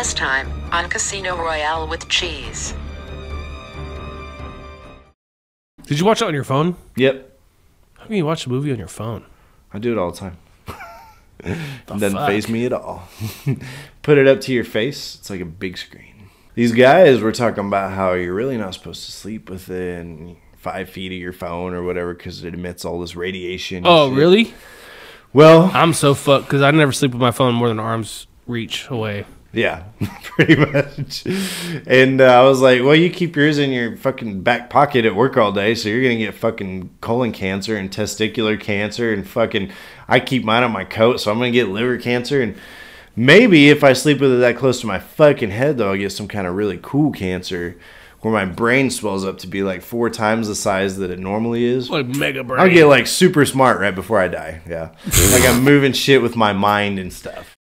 Last time on Casino Royale with cheese. Did you watch it on your phone? Yep. How can you watch a movie on your phone? I do it all the time. It doesn't faze me at all. Put it up to your face. It's like a big screen. These guys were talking about how you're really not supposed to sleep within 5 feet of your phone or whatever because it emits all this radiation. Oh, really? Well, I'm so fucked because I never sleep with my phone more than arm's reach away. Yeah, pretty much. And I was like, well, you keep yours in your fucking back pocket at work all day, so you're going to get fucking colon cancer and testicular cancer and fucking... I keep mine on my coat, so I'm going to get liver cancer. And maybe if I sleep with it that close to my fucking head, though, I'll get some kind of really cool cancer where my brain swells up to be like 4 times the size that it normally is. Like mega brain. I'll get like super smart right before I die, yeah. Like I'm moving shit with my mind and stuff.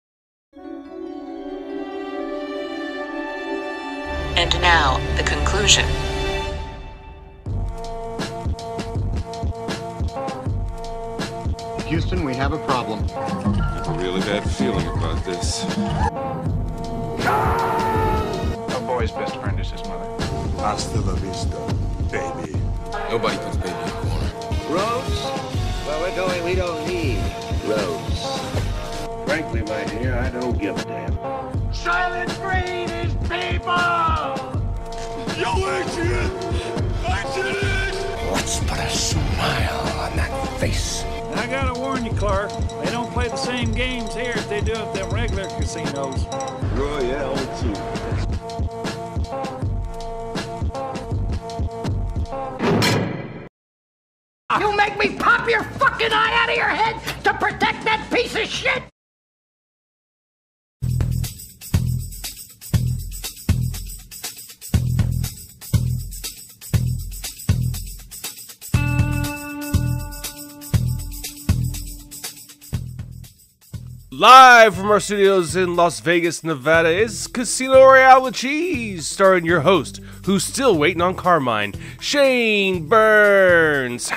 And now, the conclusion. Houston, we have a problem. I have a really bad feeling about this. A boy's best friend is his mother. Hasta la vista, baby. Nobody puts baby in a corner. Roads? Where we're going, we don't need roads. Frankly, my dear, I don't give a damn. Silent Green is people! Yo, Adrian! Adrian! Let's put a smile on that face. I gotta warn you, Clark. They don't play the same games here as they do at them regular casinos. Royale, too. You make me pop your fucking eye out of your head to protect that piece of shit! Live from our studios in Las Vegas, Nevada, is Casino Royale with Cheese, starring your host, who's still waiting on Carmine, Shane Burns.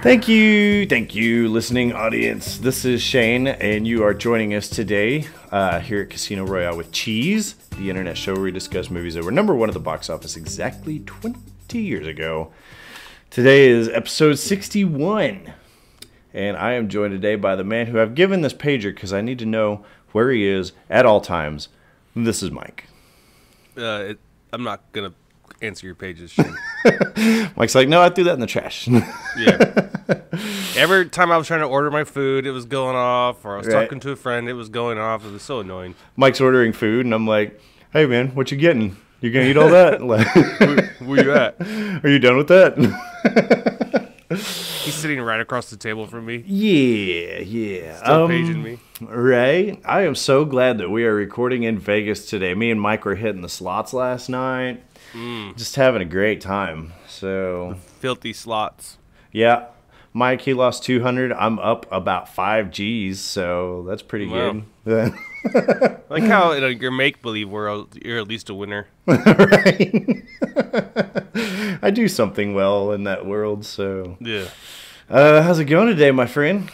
Thank you, listening audience. This is Shane, and you are joining us today here at Casino Royale with Cheese, the internet show where we discuss movies that were #1 at the box office exactly 20 years ago. Today is episode 61. And I am joined today by the man who I've given this pager because I need to know where he is at all times. This is Mike. I'm not going to answer your pages, Shane. Mike's like, no, I threw that in the trash. Yeah. Every time I was trying to order my food, it was going off. Or I was Right. talking to a friend, it was going off. It was so annoying. Mike's ordering food, and I'm like, hey, man, what you getting? You going to eat all that? Like, Where you at? Are you done with that? He's sitting right across the table from me. Yeah. Still paging me. Right. I am so glad that we are recording in Vegas today. Me and Mike were hitting the slots last night. Just having a great time. So, Filthy slots. yeah. Mike, he lost 200. I'm up about 5 G's, so that's pretty Wow. good. Like how in your make-believe world, you're at least a winner. Right. I do something well in that world, so. Yeah. How's it going today, my friend?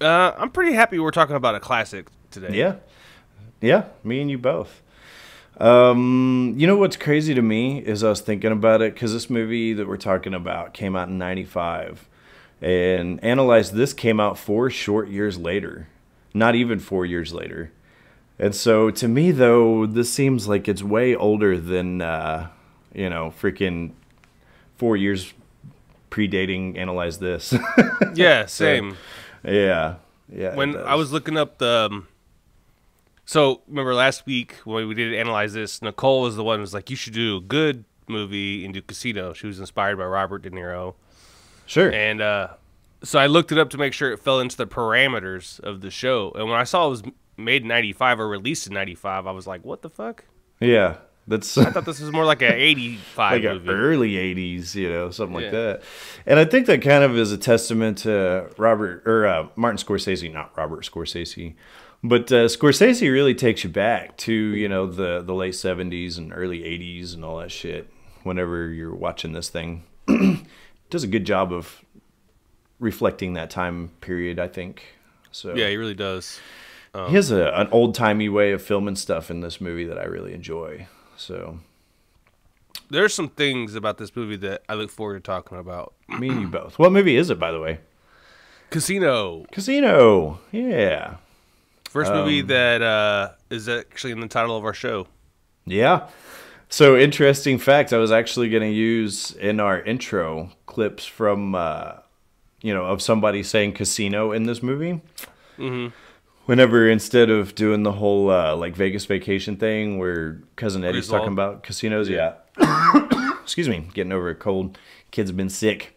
I'm pretty happy we're talking about a classic today. Yeah, me and you both. You know what's crazy to me is I was thinking about it because this movie that we're talking about came out in 95. And Analyze This came out 4 short years later. Not even 4 years later. And so to me, though, this seems like it's way older than, freaking 4 years predating Analyze This. Yeah, same. Yeah. When I was looking up the... So, remember last week when we did Analyze This, Nicole was the one who was like, you should do a good movie and do Casino. She was inspired by Robert De Niro. Sure. And so I looked it up to make sure it fell into the parameters of the show. And when I saw it was made in 95 or released in 95, I was like, what the fuck? Yeah. That's I thought this was more like an 85 like movie. an early 80s, something like Yeah. that. And I think that kind of is a testament to Martin Scorsese, not Robert Scorsese. But Scorsese really takes you back to, the late 70s and early 80s and all that shit whenever you're watching this thing. Does a good job of reflecting that time period, I think. So Yeah, he really does. He has an old-timey way of filming stuff in this movie that I really enjoy. So There's some things about this movie that I look forward to talking about. me and you both. What movie is it, by the way? Casino. Casino. Yeah. First movie that is actually in the title of our show. Yeah. So, interesting fact, I was actually going to use in our intro clips from, of somebody saying casino in this movie. Mm-hmm. Whenever, instead of doing the whole, Vegas vacation thing where Cousin Eddie's talking about casinos, yeah. Excuse me, getting over a cold. Kid's been sick.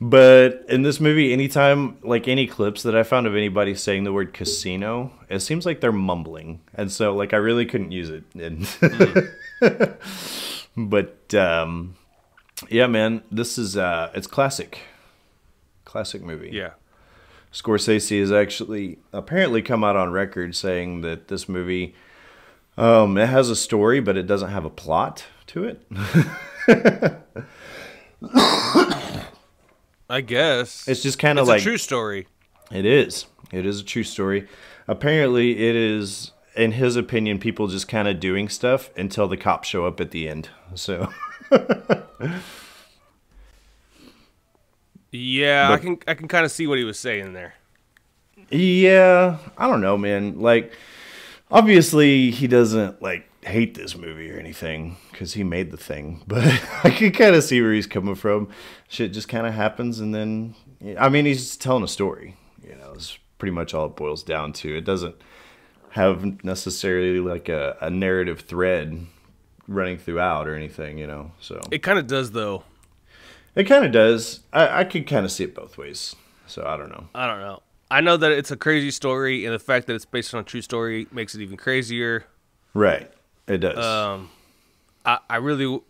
But in this movie, anytime, any clips that I found of anybody saying the word casino, it seems like they're mumbling. And so, I really couldn't use it. And But, yeah, man, this is, it's classic. Classic movie. Yeah. Scorsese has actually apparently come out on record saying that this movie, it has a story, but it doesn't have a plot to it. I guess. It's just kind of a true story. It is. It is a true story. Apparently, it is, in his opinion, people just kind of doing stuff until the cops show up at the end. So... Yeah, but, I can kind of see what he was saying there. Yeah, I don't know, man. Obviously, he doesn't, hate this movie or anything because he made the thing. But I can kind of see where he's coming from. Shit just kind of happens, and then... I mean, he's just telling a story. It's pretty much all it boils down to. It doesn't have necessarily, a narrative thread running throughout or anything, so... It kind of does, though. It kind of does. I could kind of see it both ways. So I don't know. I know that it's a crazy story, and the fact that it's based on a true story makes it even crazier. Right. It does. I really,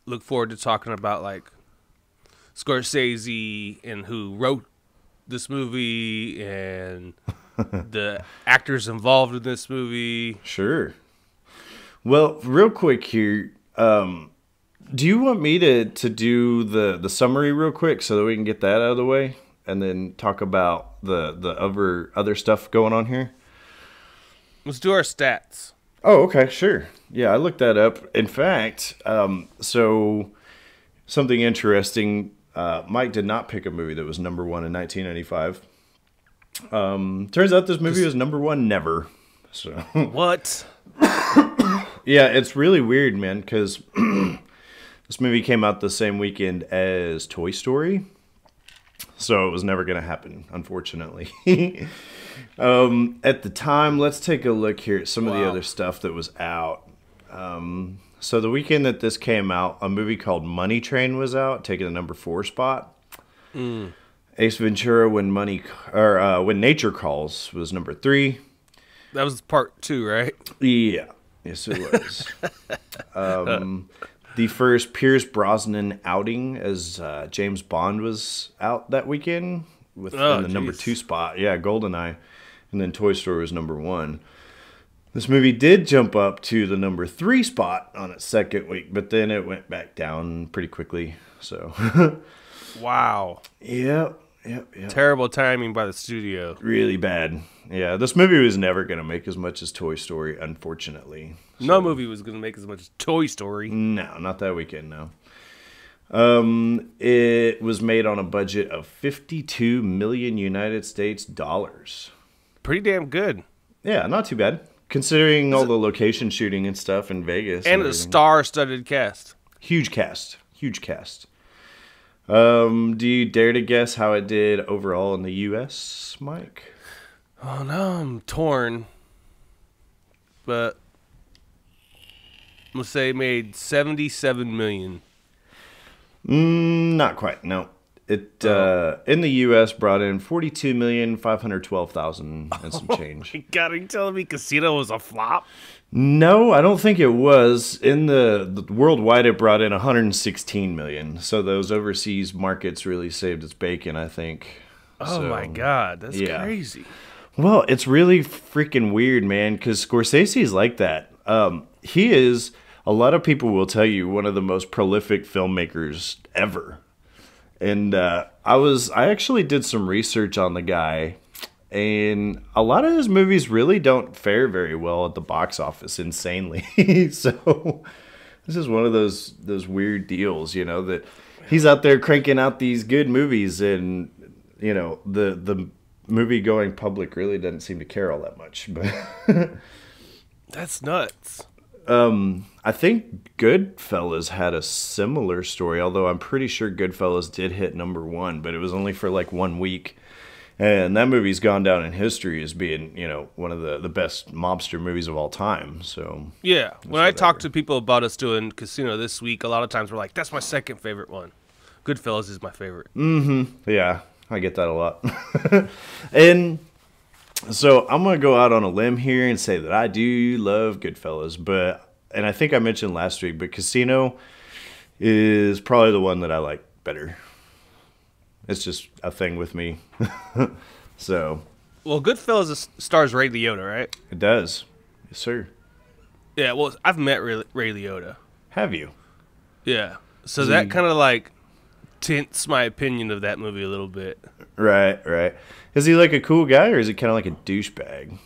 look forward to talking about, Scorsese and who wrote this movie and the actors involved in this movie. Sure. Well, real quick here, do you want me to do the summary real quick so that we can get that out of the way and then talk about the other stuff going on here? Let's do our stats. Oh, okay, sure. Yeah, I looked that up. In fact, so something interesting, Mike did not pick a movie that was number one in 1995. Turns out this movie was number one never. So What? Yeah, it's really weird, man, because... This movie came out the same weekend as Toy Story, so it was never going to happen, unfortunately. At the time, let's take a look here at some of the other stuff that was out. So the weekend that this came out, a movie called Money Train was out, taking the number 4 spot. Ace Ventura, When Nature Calls was number 3. That was part 2, right? Yeah, yes it was. The first Pierce Brosnan outing as James Bond was out that weekend in the number 2 spot. Yeah, GoldenEye. And then Toy Story was number 1. This movie did jump up to the number 3 spot on its second week, but then it went back down pretty quickly. So, wow. Yep. Terrible timing by the studio. Really bad. Yeah, this movie was never going to make as much as Toy Story, unfortunately. So, no movie was going to make as much as Toy Story. No, not that weekend, no. It was made on a budget of 52 million United States dollars. Pretty damn good. Yeah, not too bad. Considering all the location shooting and stuff in Vegas. And a star-studded cast. Huge cast. Do you dare to guess how it did overall in the U.S., Mike? Oh, no, I'm torn. But let's say it made $77 million. Not quite, no. It in the U.S. brought in $42,512,000 and some change. My God, are you telling me Casino was a flop? No, I don't think it was. In the worldwide, it brought in $116 million. So those overseas markets really saved its bacon, I think. Oh my God, that's crazy. Well, it's really freaking weird, man, because Scorsese's like that. He is, a lot of people will tell you, one of the most prolific filmmakers ever. And I actually did some research on the guy, And a lot of his movies really don't fare very well at the box office, insanely. So this is one of those weird deals, you know, that he's out there cranking out these good movies, and you know, the movie going public really doesn't seem to care all that much. But That's nuts. I think Goodfellas had a similar story, although I'm pretty sure Goodfellas did hit #1, but it was only for like 1 week. And that movie's gone down in history as being, you know, one of the best mobster movies of all time. So Yeah, when I talk to people about us doing Casino this week, a lot of times we're like, that's my second favorite one. Goodfellas is my favorite. yeah, I get that a lot. And so I'm going to go out on a limb here and say that I do love Goodfellas, and I think I mentioned last week, but Casino is probably the one that I like better. It's just a thing with me. So. Well, Goodfellas stars Ray Liotta, right? It does. Yes, sir. Yeah, well, I've met Ray Liotta. Have you? Yeah. So that kind of like tints my opinion of that movie a little bit. Right. Is he like a cool guy, or is he kind of like a douchebag?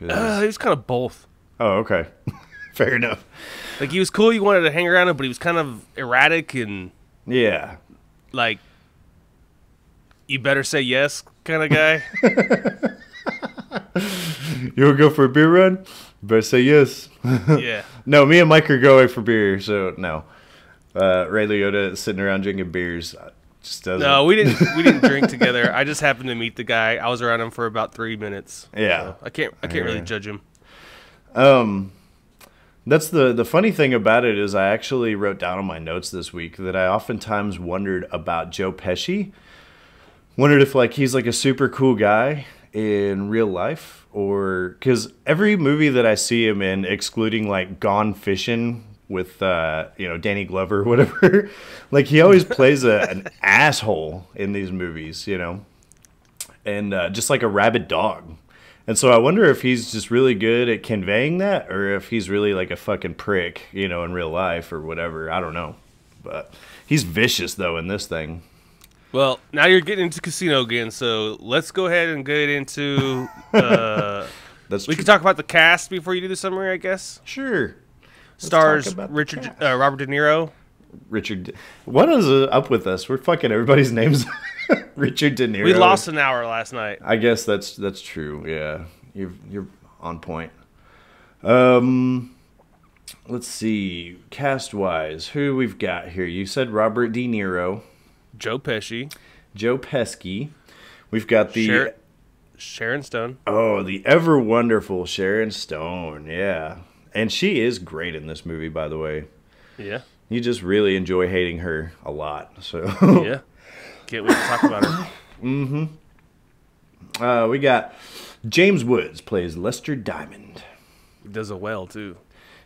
He was kind of both. Oh, okay. Fair enough. Like, he was cool, you wanted to hang around him, but he was kind of erratic and... Yeah. Like, you better say yes kind of guy. You want to go for a beer run? You better say yes. Yeah. No, me and Mike are going for beer, so no. Ray Liotta sitting around drinking beers just doesn't. No, we didn't drink together. I just happened to meet the guy. I was around him for about 3 minutes. Yeah. So I can't really judge him. That's the funny thing about it is I actually wrote down on my notes this week that I oftentimes wondered about Joe Pesci. Wondered if like he's like a super cool guy in real life, or because every movie that I see him in, excluding like Gone Fishing with Danny Glover or whatever, like he always plays an asshole in these movies, you know, and just like a rabid dog. And so I wonder if he's just really good at conveying that, or if he's really like a fucking prick, you know, in real life or whatever. I don't know, but he's vicious though in this thing. Well, now you're getting into Casino again, so let's go ahead and get into... we can talk about the cast before you do the summary, I guess. Sure. Stars Robert De Niro. What is up with us? We're fucking everybody's names. Richard De Niro. We lost an hour last night. I guess that's true. Yeah, you're on point. Let's see, cast wise, who we've got here? You said Robert De Niro. Joe Pesci. Joe Pesci. We've got the Sharon Stone. Oh, the ever wonderful Sharon Stone. Yeah, and she is great in this movie, by the way. Yeah. You just really enjoy hating her a lot. So yeah, can't wait to talk about her. We got James Woods plays Lester Diamond. He does it well too.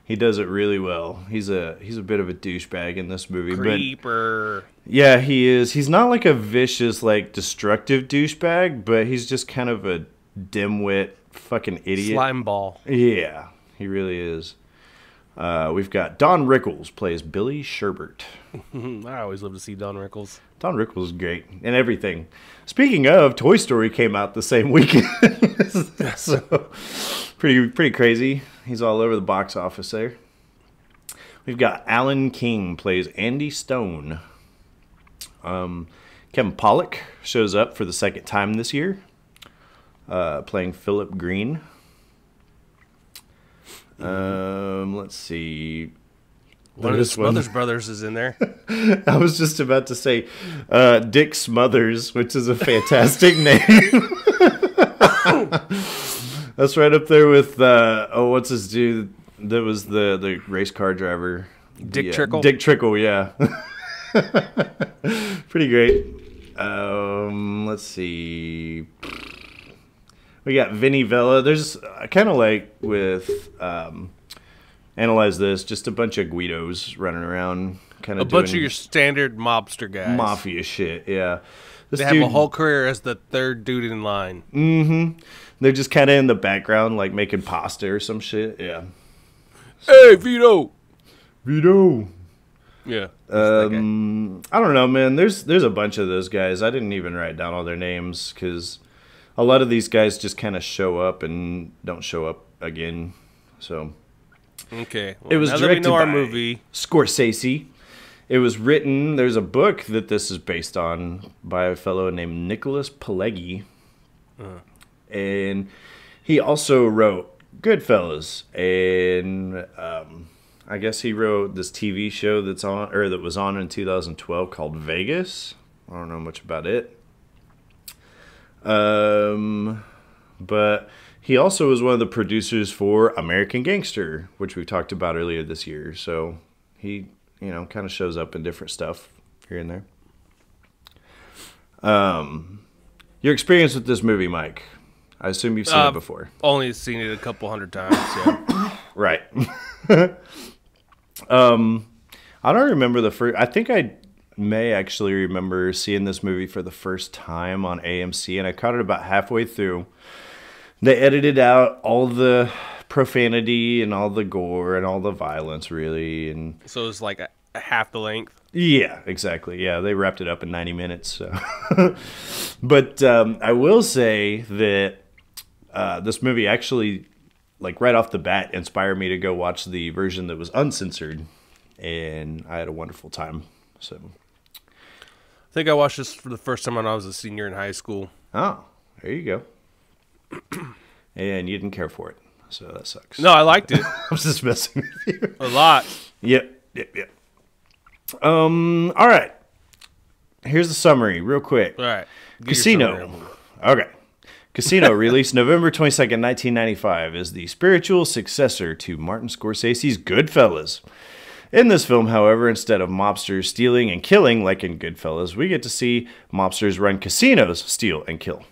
He does it really well. He's a bit of a douchebag in this movie. Creeper. But yeah, he is. He's not like a vicious, like destructive douchebag, but he's just kind of a dimwit fucking idiot. Slime ball. Yeah, he really is. We've got Don Rickles plays Billy Sherbert. I always love to see Don Rickles. Don Rickles is great in everything. Speaking of, Toy Story came out the same weekend. So pretty crazy. He's all over the box office there. We've got Alan King plays Andy Stone. Kevin Pollak shows up for the second time this year, playing Philip Green. Let's see. One of the Smothers Brothers is in there. I was just about to say Dick Smothers, which is a fantastic name. That's right up there with what's his dude that was the race car driver? Dick Trickle. Dick Trickle, yeah. Pretty great. Let's see. We got Vinny Vella. There's kind of like with Analyze This, just a bunch of Guidos running around, kind of a bunch of your standard mobster guys, mafia shit. Yeah, they have a whole career as the third dude in line. Mm-hmm. They're just kind of in the background, like making pasta or some shit. Yeah. Hey, Vito. Yeah. I don't know, man. There's a bunch of those guys. I didn't even write down all their names because a lot of these guys just kind of show up and don't show up again. So Okay. Well, it was now that we directed know our by movie. Scorsese. It was written. There's a book that this is based on by a fellow named Nicholas Pileggi, and he also wrote Goodfellas, and I guess he wrote this TV show that was on in 2012 called Vegas. I don't know much about it. But he also was one of the producers for American Gangster, which we talked about earlier this year. So he, kind of shows up in different stuff here and there. Your experience with this movie, Mike? I assume you've seen it before. Only seen it a couple hundred times. Yeah. Right. I don't remember the first. I think I may actually remember seeing this movie for the first time on AMC, and I caught it about halfway through. They edited out all the profanity and all the gore and all the violence, really, and So it's like a half the length. yeah, exactly. Yeah, they wrapped it up in 90 minutes. So. But I will say that this movie actually, like right off the bat, inspired me to go watch the version that was uncensored, and I had a wonderful time. So, I think I watched this for the first time when I was a senior in high school. oh, there you go. And you didn't care for it, so that sucks. No, I liked it I'm just messing with you. a lot. Yep. All right. Here's the summary, real quick. All right. Get your summary. Casino. Okay. Casino, released November 22nd, 1995, is the spiritual successor to Martin Scorsese's Goodfellas. In this film, however, instead of mobsters stealing and killing like in Goodfellas, we get to see mobsters run casinos, steal, and kill.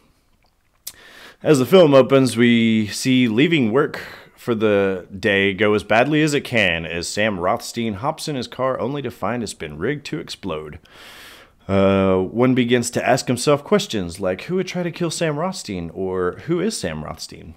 As the film opens, we see leaving work for the day go as badly as it can as Sam Rothstein hops in his car only to find it's been rigged to explode. One begins to ask himself questions like who would try to kill Sam Rothstein or who is Sam Rothstein?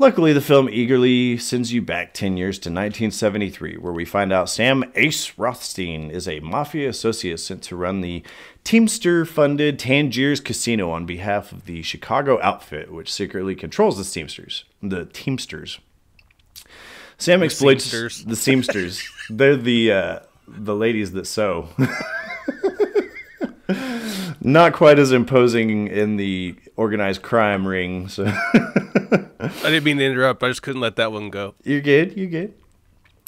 Luckily, the film eagerly sends you back 10 years to 1973, where we find out Sam Ace Rothstein is a mafia associate sent to run the Teamster-funded Tangiers Casino on behalf of the Chicago outfit, which secretly controls the Teamsters. Sam exploits the Seamsters. They're the ladies that sew. Not quite as imposing in the organized crime ring. So I didn't mean to interrupt. I just couldn't let that one go. You're good.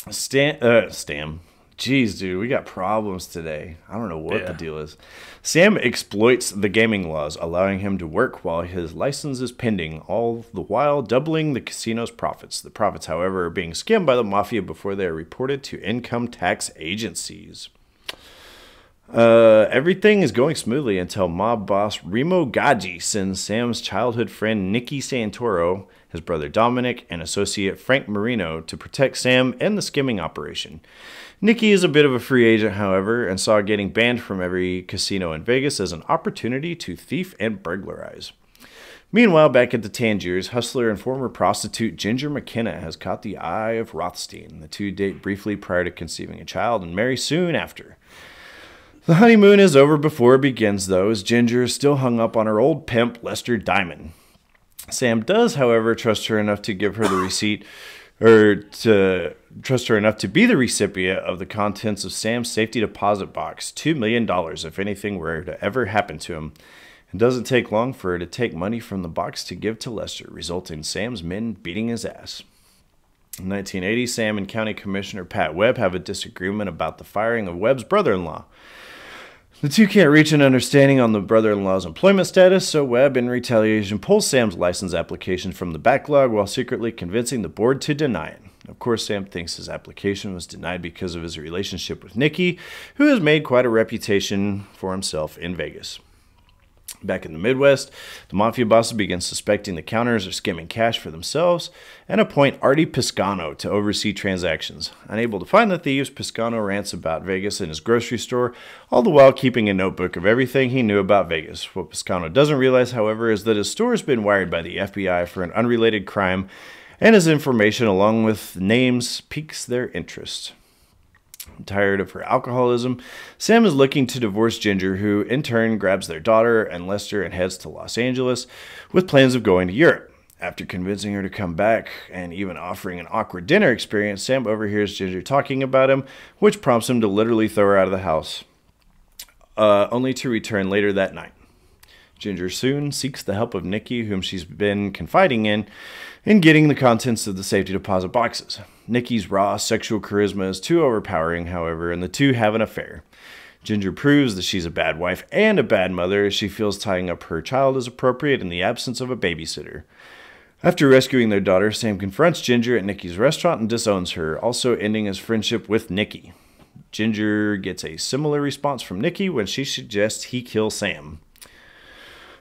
Stam. Jeez, dude, we got problems today. I don't know what the deal is. Sam exploits the gaming laws, allowing him to work while his license is pending, all the while doubling the casino's profits. The profits, however, are being skimmed by the mafia before they are reported to income tax agencies. Everything is going smoothly until mob boss Remo Gaggi sends Sam's childhood friend Nicky Santoro, his brother Dominic, and associate Frank Marino to protect Sam and the skimming operation. Nicky is a bit of a free agent, however, and saw getting banned from every casino in Vegas as an opportunity to thief and burglarize. Meanwhile, back at the Tangiers, hustler and former prostitute Ginger McKenna has caught the eye of Rothstein. The two date briefly prior to conceiving a child and marry soon after. The honeymoon is over before it begins, though, as Ginger is still hung up on her old pimp, Lester Diamond. Sam does, however, trust her enough to give her the receipt, or to trust her enough to be the recipient of the contents of Sam's safety deposit box, $2 million if anything were to ever happen to him. It doesn't take long for her to take money from the box to give to Lester, resulting in Sam's men beating his ass. In 1980, Sam and County Commissioner Pat Webb have a disagreement about the firing of Webb's brother-in-law. The two can't reach an understanding on the brother-in-law's employment status, so Webb, in retaliation, pulls Sam's license application from the backlog while secretly convincing the board to deny it. Of course, Sam thinks his application was denied because of his relationship with Nicky, who has made quite a reputation for himself in Vegas. Back in the Midwest, the mafia bosses begin suspecting the counters are skimming cash for themselves and appoint Artie Piscano to oversee transactions. Unable to find the thieves, Piscano rants about Vegas in his grocery store, all the while keeping a notebook of everything he knew about Vegas. What Piscano doesn't realize, however, is that his store has been wired by the FBI for an unrelated crime, and his information, along with names, piques their interest. Tired of her alcoholism, Sam is looking to divorce Ginger, who in turn grabs their daughter and Lester and heads to Los Angeles with plans of going to Europe. After convincing her to come back and even offering an awkward dinner experience, Sam overhears Ginger talking about him, which prompts him to literally throw her out of the house, only to return later that night. Ginger soon seeks the help of Nikki, whom she's been confiding in getting the contents of the safety deposit boxes. Nikki's raw sexual charisma is too overpowering, however, and the two have an affair. Ginger proves that she's a bad wife and a bad mother, as she feels tying up her child is appropriate in the absence of a babysitter. After rescuing their daughter, Sam confronts Ginger at Nikki's restaurant and disowns her, also ending his friendship with Nikki. Ginger gets a similar response from Nikki when she suggests he kill Sam.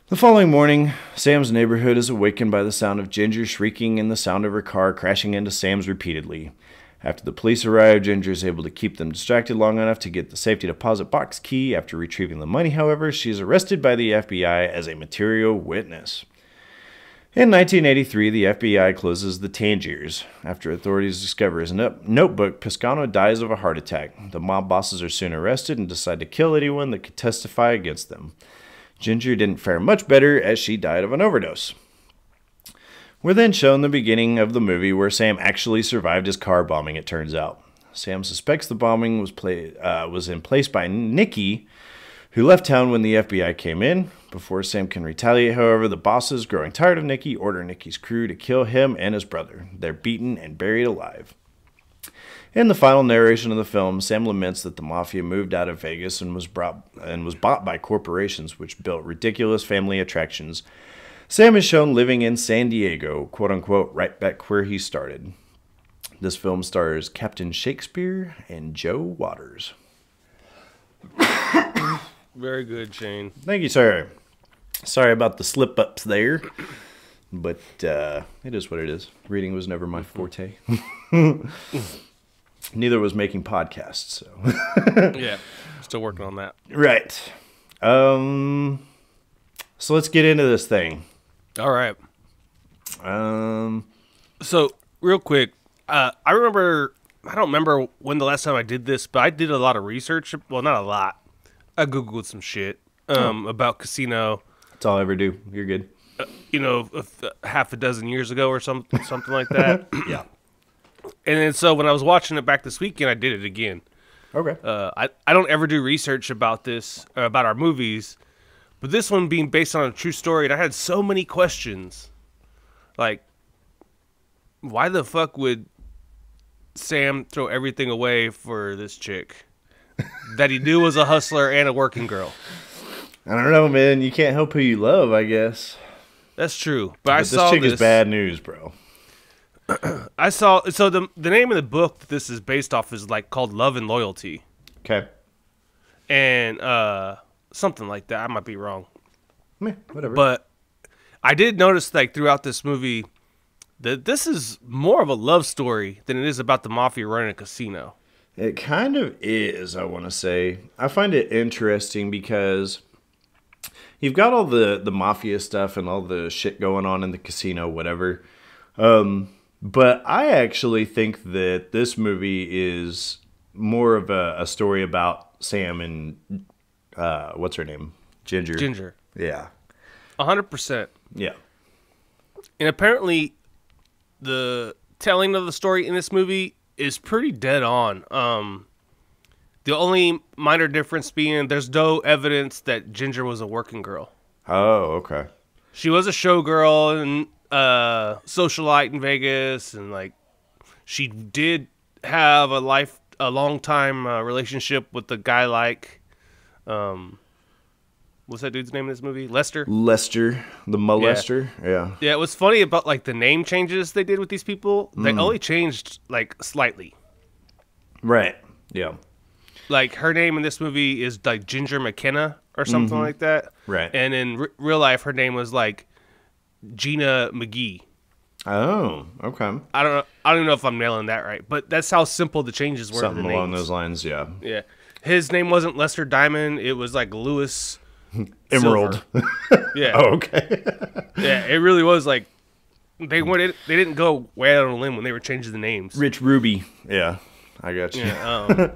The following morning, Sam's neighborhood is awakened by the sound of Ginger shrieking and the sound of her car crashing into Sam's repeatedly. After the police arrive, Ginger is able to keep them distracted long enough to get the safety deposit box key. After retrieving the money, however, she is arrested by the FBI as a material witness. In 1983, the FBI closes the Tangiers. After authorities discover his notebook, Piscano dies of a heart attack. The mob bosses are soon arrested and decide to kill anyone that could testify against them. Ginger didn't fare much better as she died of an overdose. We're then shown the beginning of the movie where Sam actually survived his car bombing, it turns out. Sam suspects the bombing was in place by Nikki, who left town when the FBI came in. Before Sam can retaliate, however, the bosses, growing tired of Nikki, order Nikki's crew to kill him and his brother. They're beaten and buried alive. In the final narration of the film, Sam laments that the mafia moved out of Vegas and was bought by corporations which built ridiculous family attractions. Sam is shown living in San Diego, quote-unquote, right back where he started. This film stars Captain Shakespeare and Joe Waters. Very good, Shane. Thank you, sir. Sorry about the slip-ups there, but it is what it is. Reading was never my forte. Neither was making podcasts. So. Yeah, still working on that. Right. So let's get into this thing. All right. So real quick, I don't remember when the last time I did this, but I did a lot of research. Well, not a lot. I Googled some shit about Casino. That's all I ever do. You're good. Half a dozen years ago or something like that. Yeah. And then so when I was watching it back this weekend, I did it again. Okay. I don't ever do research about this, about our movies, but this one being based on a true story, and I had so many questions. Like, why the fuck would Sam throw everything away for this chick that he knew was a hustler and a working girl? I don't know, man. You can't help who you love, I guess. That's true. But I this saw chick this. is bad news, bro. I saw, so the name of the book that this is based off is like called Love and Loyalty. Okay. And something like that. I might be wrong. Meh, whatever. But I did notice like throughout this movie that this is more of a love story than it is about the mafia running a casino. It kind of is, I want to say. I find it interesting because you've got all the mafia stuff and all the shit going on in the casino, whatever. But I actually think that this movie is more of a story about Sam and, what's her name? Ginger. Ginger. Yeah. 100%. Yeah. And apparently the telling of the story in this movie is pretty dead on. The only minor difference being there's no evidence that Ginger was a working girl. Oh, okay. She was a showgirl and socialite in Vegas, and like she did have a long time relationship with the guy like what's that dude's name in this movie? Lester, the molester. Yeah. It was funny about like the name changes they did with these people. They only changed like slightly. Right. Yeah. Like her name in this movie is like Ginger McKenna or something like that. Right. And in real life, her name was like Gina McGee. Oh, okay. I don't even know if I'm nailing that right, but that's how simple the changes were. Something to the along names. those lines, yeah. Yeah. His name wasn't Lester Diamond. It was like Lewis Emerald. Yeah. Oh, okay. Yeah, it really was like they didn't go way out on a limb when they were changing the names. Rich Ruby. Yeah. I got you. Yeah,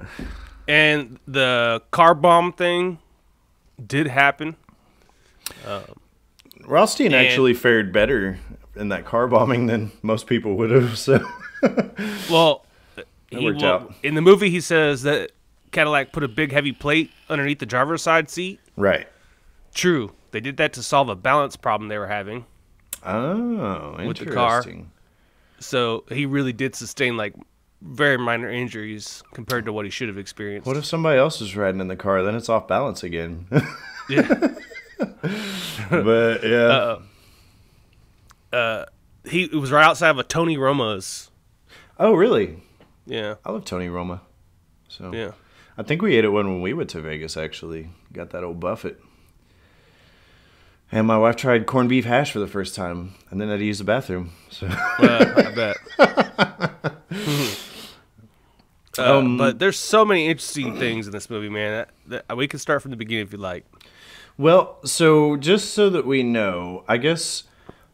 and the car bomb thing did happen. Rothstein actually fared better in that car bombing than most people would have. So, well, worked out. In the movie, he says that Cadillac put a big heavy plate underneath the driver's side seat. right. True, they did that to solve a balance problem they were having. Oh, With the car. interesting. So he really did sustain like very minor injuries compared to what he should have experienced. What if somebody else is riding in the car? Then it's off balance again. Yeah. But yeah. It was right outside of a Tony Roma's. Oh, really? Yeah. I love Tony Roma. So Yeah. I think we ate at one when we went to Vegas. Actually, got that old buffet. And my wife tried corned beef hash for the first time, and then I had to use the bathroom. So I bet. But there's so many interesting things in this movie, man. That we can start from the beginning if you like. well, so just so that we know, I guess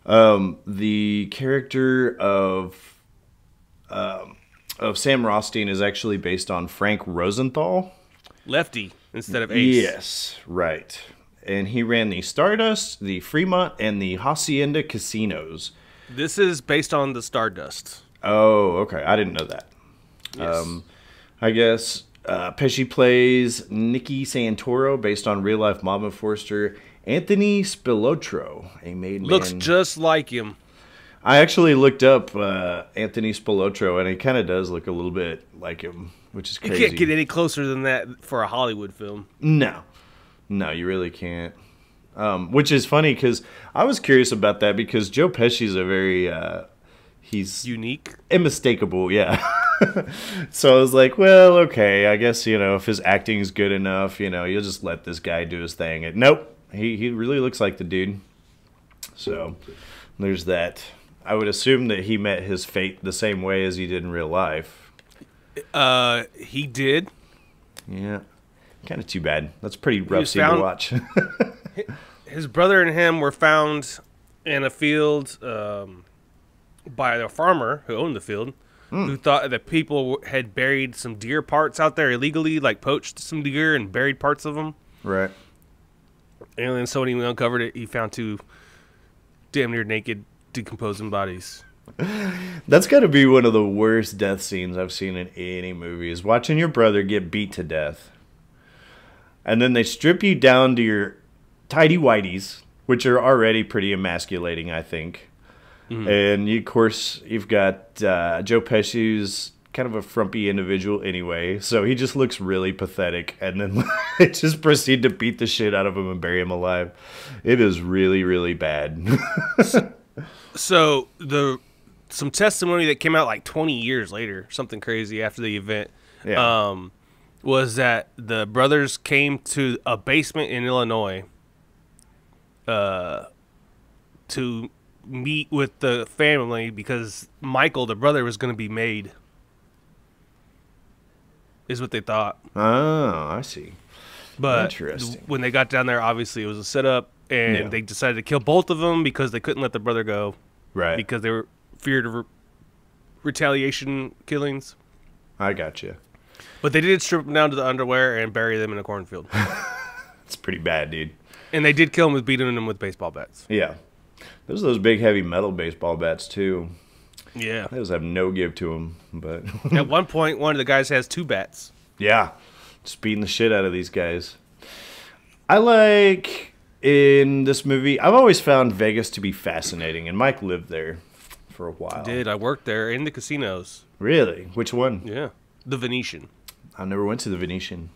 the character of Sam Rothstein is actually based on Frank Rosenthal. Lefty instead of Ace. Yes, right. And he ran the Stardust, the Fremont, and the Hacienda casinos. This is based on the Stardust. Oh, okay. I didn't know that. Yes. I guess Pesci plays Nicky Santoro, based on real-life mob enforcer Anthony Spilotro, a made man. Looks just like him. I actually looked up Anthony Spilotro, and he kind of does look a little bit like him, which is You crazy. can't get any closer than that for a Hollywood film. No, you really can't. Which is funny because I was curious about that because Joe Pesci's a very he's Unique. unmistakable, yeah. So I was like, well, okay, I guess if his acting's good enough, you'll just let this guy do his thing. And nope, he really looks like the dude. So there's that. I would assume that he met his fate the same way as he did in real life. He did. Yeah. Kind of too bad. That's a pretty rough scene to watch. His brother and him were found in a field by a farmer who owned the field, who thought that people had buried some deer parts out there illegally, like poached some deer and buried parts of them. Right. And then so when he uncovered it, he found two damn near naked, decomposing bodies. That's got to be one of the worst death scenes I've seen in any movie, is watching your brother get beat to death. And then they strip you down to your tidy whities, which are already pretty emasculating, I think. Mm-hmm. And of course, you've got Joe Pesci, who's kind of a frumpy individual anyway, so he just looks really pathetic. And then they just proceed to beat the shit out of him and bury him alive. It is really, really bad. So some testimony that came out like 20 years later, something crazy after the event. Yeah. Was that the brothers came to a basement in Illinois to meet with the family because Michael, the brother, was going to be made, is what they thought. Oh, I see. But Interesting. when they got down there, obviously it was a setup, and they decided to kill both of them because they couldn't let the brother go. Right. Because they were feared of retaliation killings. I got you. But they did strip them down to the underwear and bury them in a cornfield. It's pretty bad, dude. And they did kill them with beating them with baseball bats. Yeah. There's those big, heavy metal baseball bats, too. Yeah. Those have no give to them, but... At one point, one of the guys has two bats. Yeah. Just beating the shit out of these guys. I like, in this movie, I've always found Vegas to be fascinating, and Mike lived there for a while. I did. I worked there in the casinos. Really? Which one? Yeah. The Venetian. I never went to the Venetian.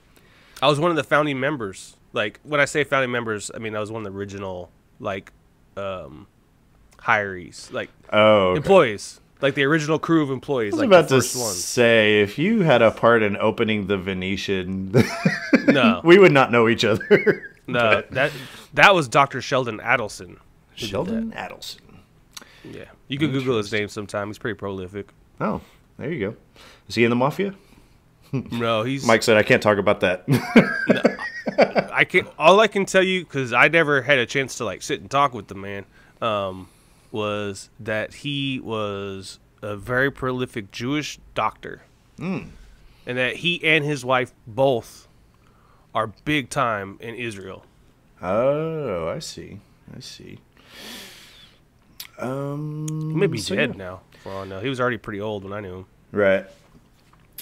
I was one of the founding members. Like, when I say founding members, I mean I was one of the original, like, hirees. Like, okay. employees. Like, the original crew of employees. I was like about the to first ones. say, if you had a part in opening the Venetian, No. we would not know each other. No, that was Dr. Sheldon Adelson. who did Sheldon that. Adelson. Yeah. You can Google his name sometime. He's pretty prolific. Oh, there you go. Is he in the Mafia? No, he's... Mike said, I can't talk about that. I can. All I can tell you, because I never had a chance to like sit and talk with the man, was that he was a very prolific Jewish doctor. and that he and his wife both are big time in Israel. Oh, I see. He may be dead now, for all I know. He was already pretty old when I knew him. Right.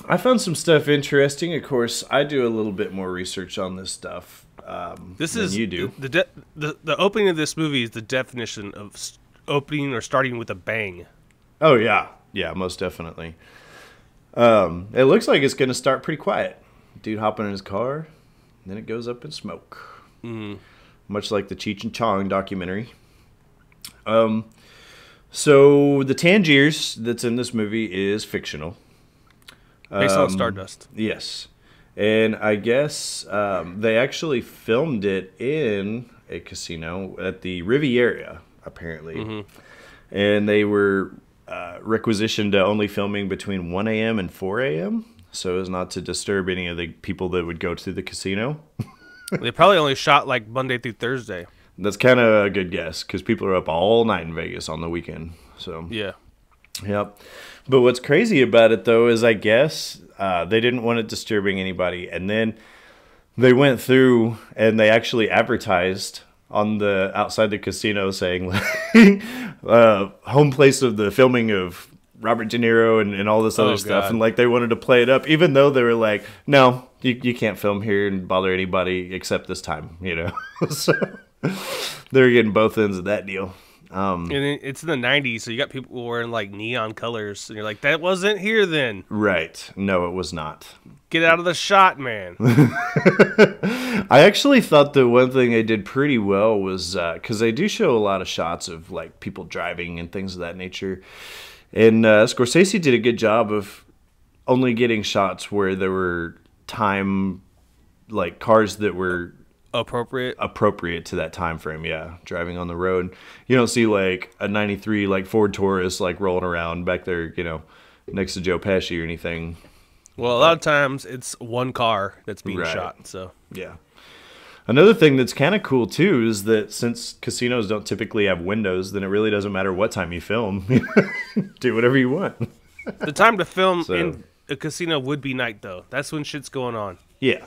I found some stuff interesting. Of course, I do a little bit more research on this stuff than you do. The opening of this movie is the definition of opening or starting with a bang. Oh, yeah. Yeah, most definitely. It looks like it's going to start pretty quiet. Dude hopping in his car, then it goes up in smoke. Much like the Cheech and Chong documentary. So the Tangiers that's in this movie is fictional. Based on Stardust. Yes. And I guess they actually filmed it in a casino at the Riviera, apparently. And they were requisitioned to only filming between 1 a.m. and 4 a.m. so as not to disturb any of the people that would go to the casino. They probably only shot like Monday through Thursday. That's kind of a good guess because people are up all night in Vegas on the weekend. So yeah. Yep. But what's crazy about it, though, is I guess they didn't want it disturbing anybody. And then they went through and they actually advertised on the outside the casino saying, home place of the filming of Robert De Niro and all this other stuff. And like they wanted to play it up, even though they were like, no, you can't film here and bother anybody except this time, you know. So they're getting both ends of that deal. And it's in the 90s, so you got people wearing like neon colors, and you're like, that wasn't here then. Right. No, it was not. Get out of the shot, man. I actually thought the one thing they did pretty well was, because they do show a lot of shots of like people driving and things of that nature. And Scorsese did a good job of only getting shots where there were like cars that were appropriate to that time frame. Yeah, driving on the road. You don't see like a 93 like Ford Taurus like rolling around back there, you know, next to Joe Pesci or anything. Well, a lot of times it's one car that's being shot. So yeah. Another thing that's kind of cool too is that since casinos don't typically have windows, then it really doesn't matter what time you film. Do whatever you want. The time to film in a casino would be night, though. That's when shit's going on. Yeah.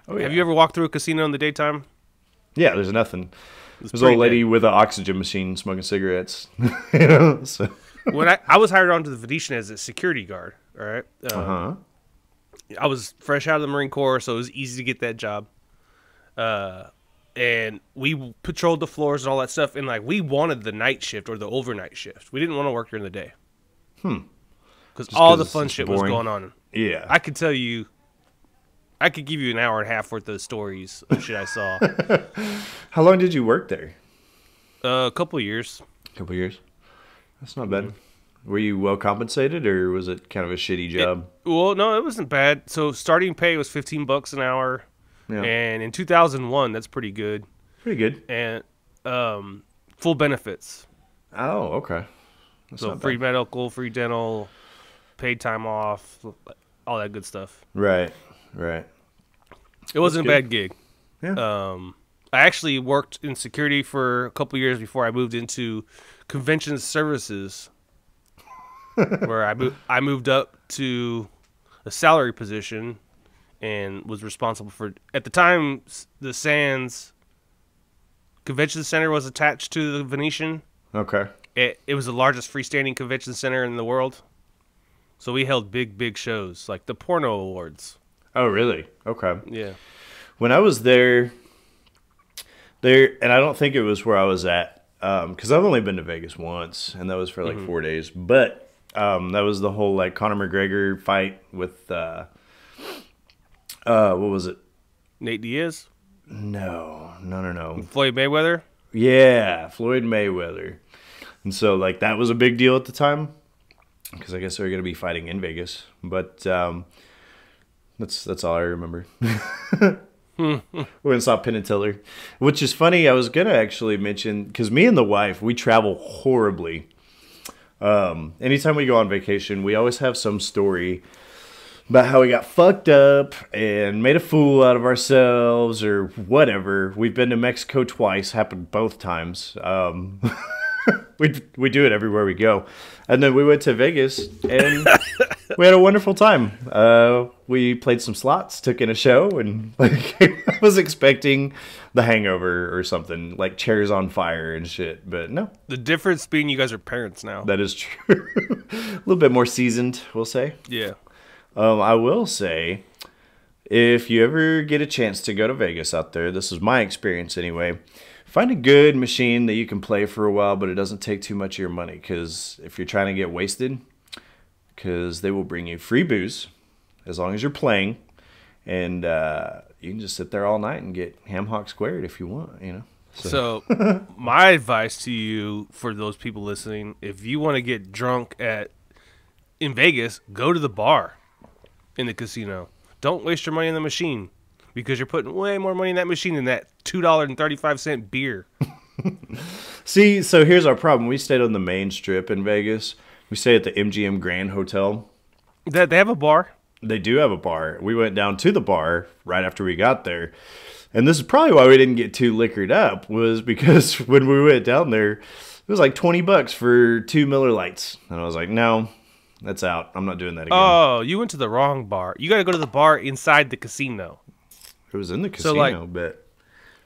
Oh, yeah. Have you ever walked through a casino in the daytime? Yeah, there's nothing. There's an old lady with an oxygen machine smoking cigarettes. You know, so. When I was hired onto the Venetian as a security guard, all right? I was fresh out of the Marine Corps, so it was easy to get that job. And we patrolled the floors and all that stuff, and like we wanted the night shift or the overnight shift. We didn't want to work during the day. Because all the fun shit was going on. Yeah. I could tell you, I could give you an hour and a half worth of stories of shit I saw. How long did you work there? A couple of years. That's not bad. Were you well compensated, or was it kind of a shitty job? Well, no, it wasn't bad. So starting pay was $15 an hour. Yeah. And in 2001, that's pretty good. Pretty good. And full benefits. Oh, okay. That's so free medical, free dental, paid time off, all that good stuff. Right. It wasn't a bad gig. Yeah. I actually worked in security for a couple years before I moved into convention services, where I moved up to a salary position and was responsible for, at the time, the Sands Convention Center was attached to the Venetian. Okay. It was the largest freestanding convention center in the world. So we held big shows, like the Porno Awards. Oh, really? Okay. Yeah. When I was there, and I don't think it was where I was at, because I've only been to Vegas once, and that was for like 4 days. But that was the whole like Conor McGregor fight with, what was it? Nate Diaz? No. Floyd Mayweather? Yeah, Floyd Mayweather. And so like that was a big deal at the time, because I guess they were going to be fighting in Vegas. But that's all I remember. We went and saw Penn and Teller, which is funny. I was going to actually mention, because me and the wife, we travel horribly. Anytime we go on vacation, we always have some story about how we got fucked up and made a fool out of ourselves or whatever. We've been to Mexico twice, happened both times. we do it everywhere we go. And then we went to Vegas, and we had a wonderful time. We played some slots, took in a show, and like I was expecting The Hangover or something, like chairs on fire and shit. But no. The difference being you guys are parents now. That is true. A little bit more seasoned, we'll say. Yeah. I will say, if you ever get a chance to go to Vegas out there, this is my experience anyway, find a good machine that you can play for a while, but it doesn't take too much of your money. Because if you're trying to get wasted, because they will bring you free booze as long as you're playing. And you can just sit there all night and get ham hock squared if you want, you know. So my advice to you, for those people listening, if you want to get drunk in Vegas, go to the bar in the casino. Don't waste your money in the machine, because you're putting way more money in that machine than that $2.35 beer. See, so here's our problem. We stayed on the main strip in Vegas. We stayed at the MGM Grand Hotel. They have a bar? They do have a bar. We went down to the bar right after we got there. And this is probably why we didn't get too liquored up, was because when we went down there, it was like $20 for 2 Miller Lights. And I was like, no, that's out. I'm not doing that again. Oh, you went to the wrong bar. You got to go to the bar inside the casino. It was in the casino, but...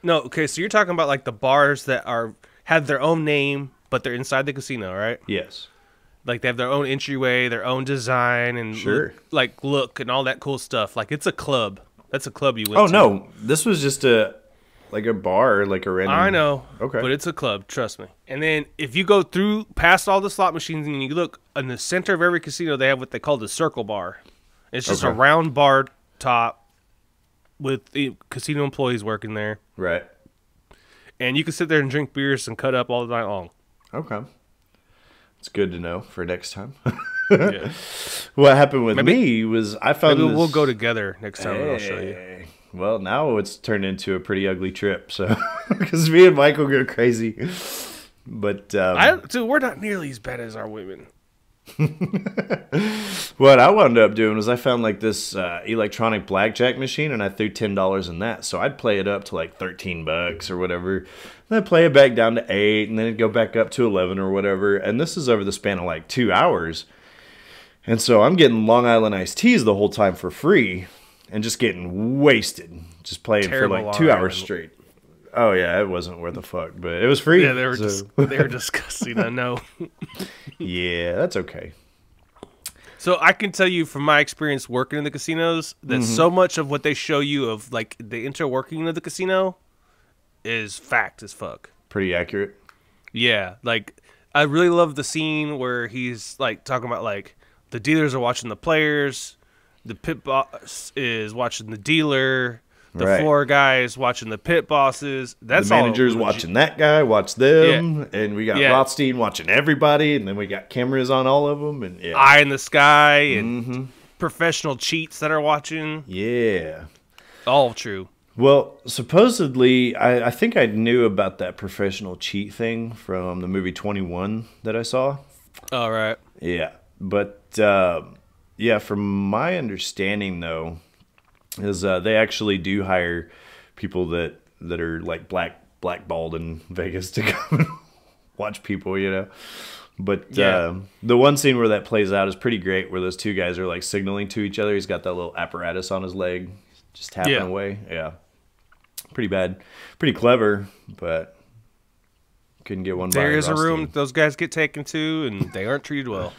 No, okay, so you're talking about like the bars that have their own name, but they're inside the casino, right? Yes. Like they have their own entryway, their own design, and look and all that cool stuff. Like it's a club. That's a club you went to. Oh, no. This was just a bar, like a random... I know. Okay. But it's a club, trust me. And then if you go through past all the slot machines and you look in the center of every casino, they have what they call the circle bar. It's just a round bar top with the casino employees working there. Right. And you can sit there and drink beers and cut up all the night long. Okay. It's good to know for next time. Yeah. What happened with me was I found maybe this... we'll go together next time and I'll show you. Well, now it's turned into a pretty ugly trip, so because me and Michael go crazy. But dude, we're not nearly as bad as our women. What I wound up doing was I found like this electronic blackjack machine, and I threw $10 in that. So I'd play it up to like $13 or whatever. Then I'd play it back down to $8, and then it'd go back up to $11 or whatever. And this is over the span of like 2 hours. And so I'm getting Long Island iced teas the whole time for free, and just getting wasted, just playing for like 2 hours straight. Oh yeah, it wasn't worth a fuck, but it was free. Yeah, they were disgusting. I know. Yeah, that's okay. So I can tell you from my experience working in the casinos that so much of what they show you of like the interworking of the casino is fact as fuck. Pretty accurate. Yeah, like I really love the scene where he's like talking about like the dealers are watching the players, the pit boss is watching the dealer. The floor guys watching the pit bosses. That's the managers watching that guy, watch them, and we got Rothstein watching everybody, and then we got cameras on all of them, and eye in the sky, and professional cheats that are watching. Yeah, all true. Well, supposedly, I think I knew about that professional cheat thing from the movie 21 that I saw. All right. Yeah, but from my understanding though, is they actually do hire people that are like blackballed in Vegas to come and watch people, you know. But the one scene where that plays out is pretty great, where those two guys are like signaling to each other. He's got that little apparatus on his leg, just tapping away. Yeah, pretty bad, pretty clever, but couldn't get one. There is a room those guys get taken to, and they aren't treated well.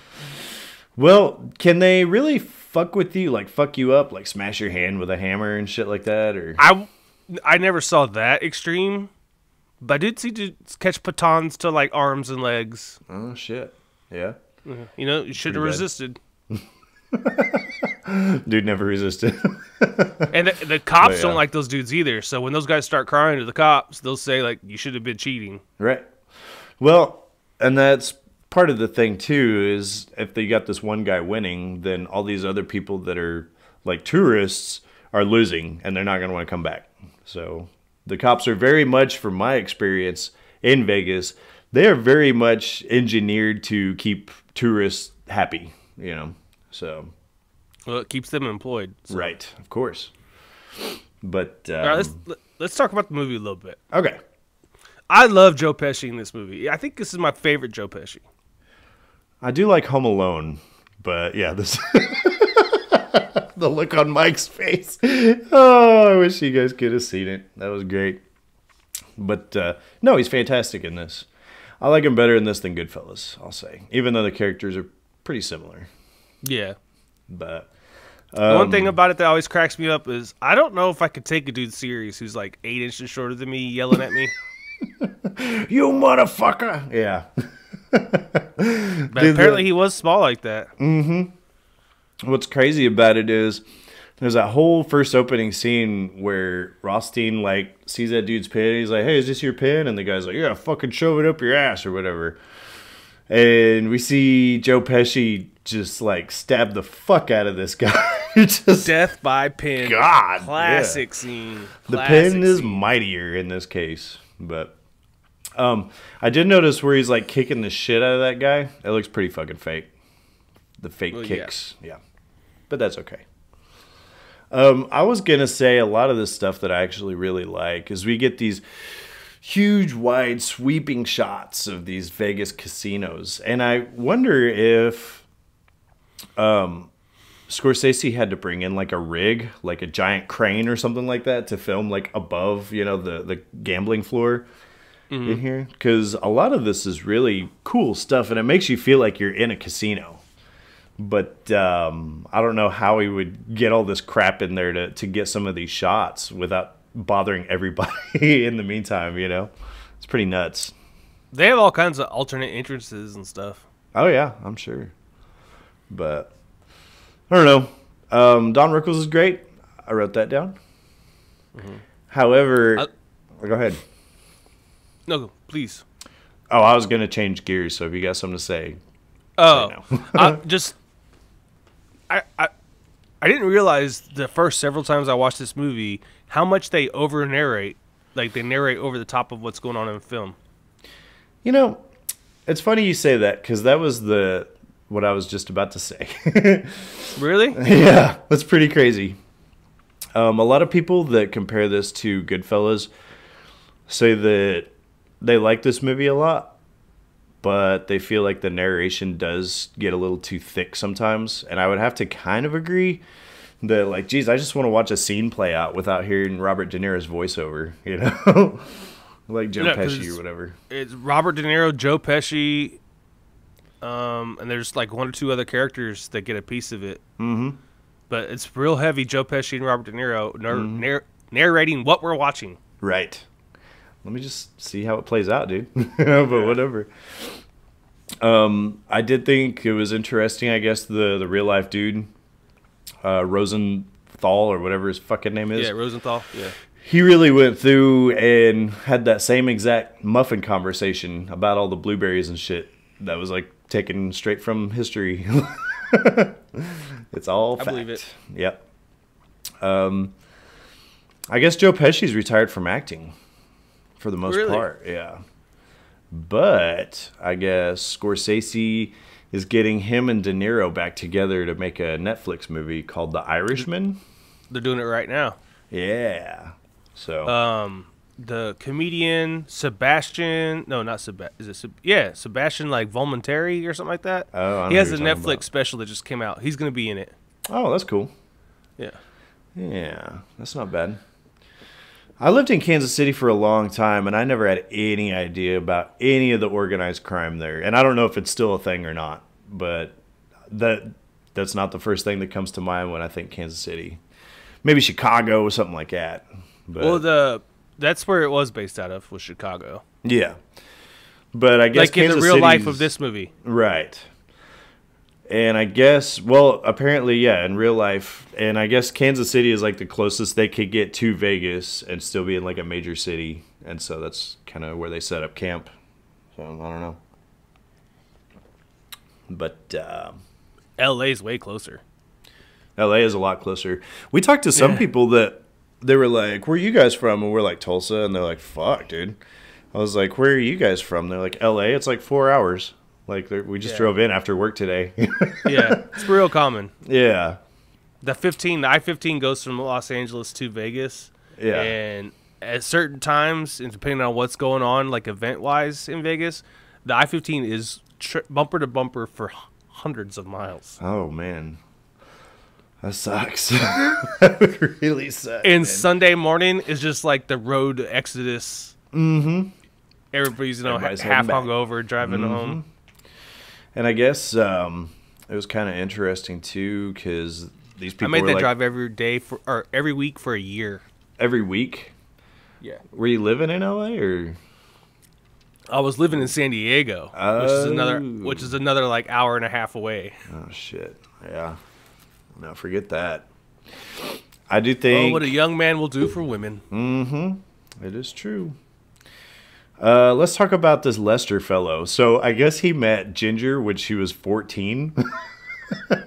Well, can they really fuck with you, like fuck you up, like smash your hand with a hammer and shit like that? Or I never saw that extreme, but I did see dudes catch batons to like arms and legs. Oh shit! Yeah. You know, you should have resisted. Dude never resisted. And the cops don't like those dudes either. So when those guys start crying to the cops, they'll say like, "You should have been cheating." Right. Well, and that's part of the thing too, is if they got this one guy winning, then all these other people that are like tourists are losing, and they're not going to want to come back. So the cops are very much, from my experience in Vegas, they are very much engineered to keep tourists happy, you know. So well, it keeps them employed. So. Right, of course. But all right, let's talk about the movie a little bit. Okay. I love Joe Pesci in this movie. I think this is my favorite Joe Pesci. I do like Home Alone, but yeah, this the look on Mike's face. Oh, I wish you guys could have seen it. That was great. But no, he's fantastic in this. I like him better in this than Goodfellas, I'll say. Even though the characters are pretty similar. Yeah. But the one thing about it that always cracks me up is I don't know if I could take a dude serious who's like 8 inches shorter than me yelling at me. You motherfucker! Yeah. But apparently he was small like that. Mm-hmm. What's crazy about it is there's that whole first opening scene where Rothstein like sees that dude's pin. He's like, "Hey, is this your pin?" And the guy's like, "Yeah, fucking shove it up your ass or whatever." And we see Joe Pesci just like stab the fuck out of this guy. Just death by pin. God, classic scene. The pin is mightier in this case, but I did notice where he's like kicking the shit out of that guy. That looks pretty fucking fake. The fake kicks, yeah, but that's okay. I was gonna say a lot of this stuff that I actually really like is we get these huge, wide, sweeping shots of these Vegas casinos, and I wonder if Scorsese had to bring in like a rig, like a giant crane or something like that to film like above, you know, the gambling floor in here, because a lot of this is really cool stuff, and it makes you feel like you're in a casino. But I don't know how he would get all this crap in there to get some of these shots without bothering everybody in the meantime, you know? It's pretty nuts. They have all kinds of alternate entrances and stuff. Oh, yeah, I'm sure. But I don't know. Don Rickles is great. I wrote that down. However, go ahead. No, please. Oh, I was going to change gears, so if you got something to say. Oh, I didn't realize the first several times I watched this movie how much they over narrate, like they narrate over the top of what's going on in the film. You know, it's funny you say that because that was what I was just about to say. Really? Yeah, that's pretty crazy. A lot of people that compare this to Goodfellas say that they like this movie a lot, but they feel like the narration does get a little too thick sometimes. And I would have to kind of agree that, like, geez, I just want to watch a scene play out without hearing Robert De Niro's voiceover, you know? Like Joe Pesci or whatever. It's Robert De Niro, Joe Pesci, and there's like one or two other characters that get a piece of it. Mm-hmm. But it's real heavy Joe Pesci and Robert De Niro narrating what we're watching. Right. Let me just see how it plays out, dude. But whatever. I did think it was interesting, I guess, the real life dude, Rosenthal or whatever his fucking name is. Yeah, Rosenthal, yeah. He really went through and had that same exact muffin conversation about all the blueberries and shit that was like taken straight from history. It's all fact. I believe it. Yep. I guess Joe Pesci's retired from acting for the most part. Yeah. But I guess Scorsese is getting him and De Niro back together to make a Netflix movie called The Irishman. They're doing it right now. Yeah. So the comedian Sebastian, no, not Sebastian. Sebastian like Volmentary or something like that. Oh, he has a Netflix special that just came out. He's going to be in it. Oh, that's cool. Yeah. Yeah, that's not bad. I lived in Kansas City for a long time, and I never had any idea about any of the organized crime there. And I don't know if it's still a thing or not, but that's not the first thing that comes to mind when I think Kansas City. Maybe Chicago or something like that. But, well, that's where it was based out of, was Chicago. Yeah. But I guess like Kansas in the real life of this movie. Right. And I guess, well, apparently, yeah, in real life. And I guess Kansas City is like the closest they could get to Vegas and still be in like a major city. And so that's kind of where they set up camp. So I don't know. But LA's way closer. LA is a lot closer. We talked to some people that they were like, "Where are you guys from?" And we're like, "Tulsa." And they're like, "Fuck, dude." I was like, "Where are you guys from?" They're like, "LA." It's like 4 hours. Like we just drove in after work today. Yeah, it's real common. Yeah. The I-15 goes from Los Angeles to Vegas. Yeah. And at certain times, and depending on what's going on, like event-wise in Vegas, the I-15 is bumper to bumper for hundreds of miles. Oh, man. That sucks. That would really suck. And man. Sunday morning is just like the road exodus. Mm-hmm. Everybody's, Everybody's half heading back. hungover, driving home. And I guess it was kind of interesting, too, because these people I made were that like, drive every week for a year. every week? Yeah. Were you living in L.A., or? I was living in San Diego, which is another like hour and a half away. Oh, shit. Yeah. No, forget that. I do think... Oh, what a young man will do for women. Mm-hmm. It is true. Let's talk about this Lester fellow. So I guess he met Ginger when she was 14.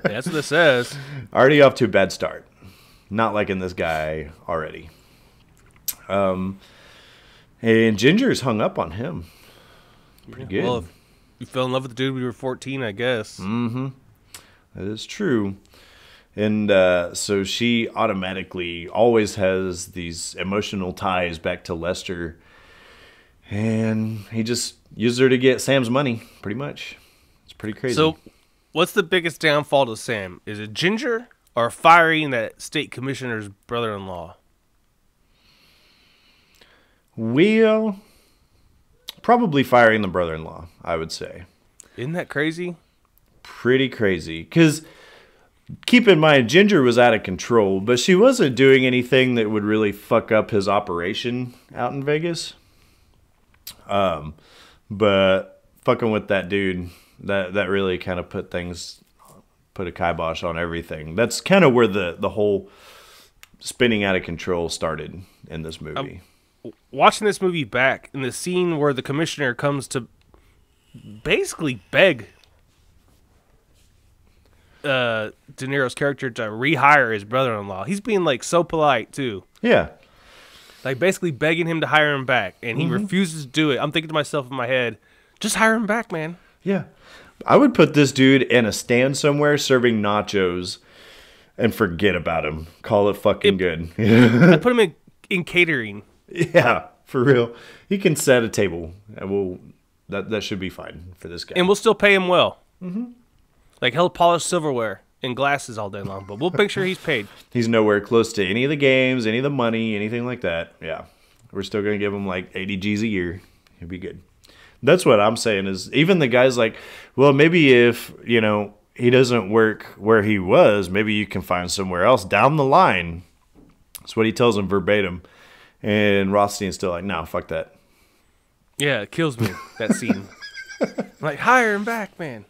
That's what it says. Already off to a bad start. Not liking this guy already. And Ginger's hung up on him. Pretty good. Well, if you fell in love with the dude when you were 14, I guess. Mm-hmm. That is true. And so she automatically always has these emotional ties back to Lester. And he just used her to get Sam's money, pretty much. It's pretty crazy. So, what's the biggest downfall to Sam? Is it Ginger or firing that state commissioner's brother-in-law? Well, probably firing the brother-in-law, I would say. Isn't that crazy? Pretty crazy. Because keep in mind, Ginger was out of control, but she wasn't doing anything that would really fuck up his operation out in Vegas. But fucking with that dude, that really kind of put a kibosh on everything. That's kind of where the whole spinning out of control started in this movie. Watching this movie back, in the scene where the commissioner comes to basically beg De Niro's character to rehire his brother-in-law. He's being like so polite too. Yeah. Like basically begging him to hire him back, and he refuses to do it. I'm thinking to myself in my head, just hire him back, man. Yeah. I would put this dude in a stand somewhere serving nachos and forget about him. Call it fucking good. I'd put him in catering. Yeah, for real. He can set a table. And that should be fine for this guy. And we'll still pay him well. Mm-hmm. Like he'll polish silverware and glasses all day long, but we'll make sure he's paid. He's nowhere close to any of the games, any of the money, anything like that. Yeah. We're still going to give him like 80 G's a year. He'll be good. That's what I'm saying is even the guy's like, well, maybe if, he doesn't work where he was, maybe you can find somewhere else down the line. That's what he tells him verbatim. And Rothstein's still like, no, fuck that. Yeah, it kills me, that scene. Like, hire him back, man.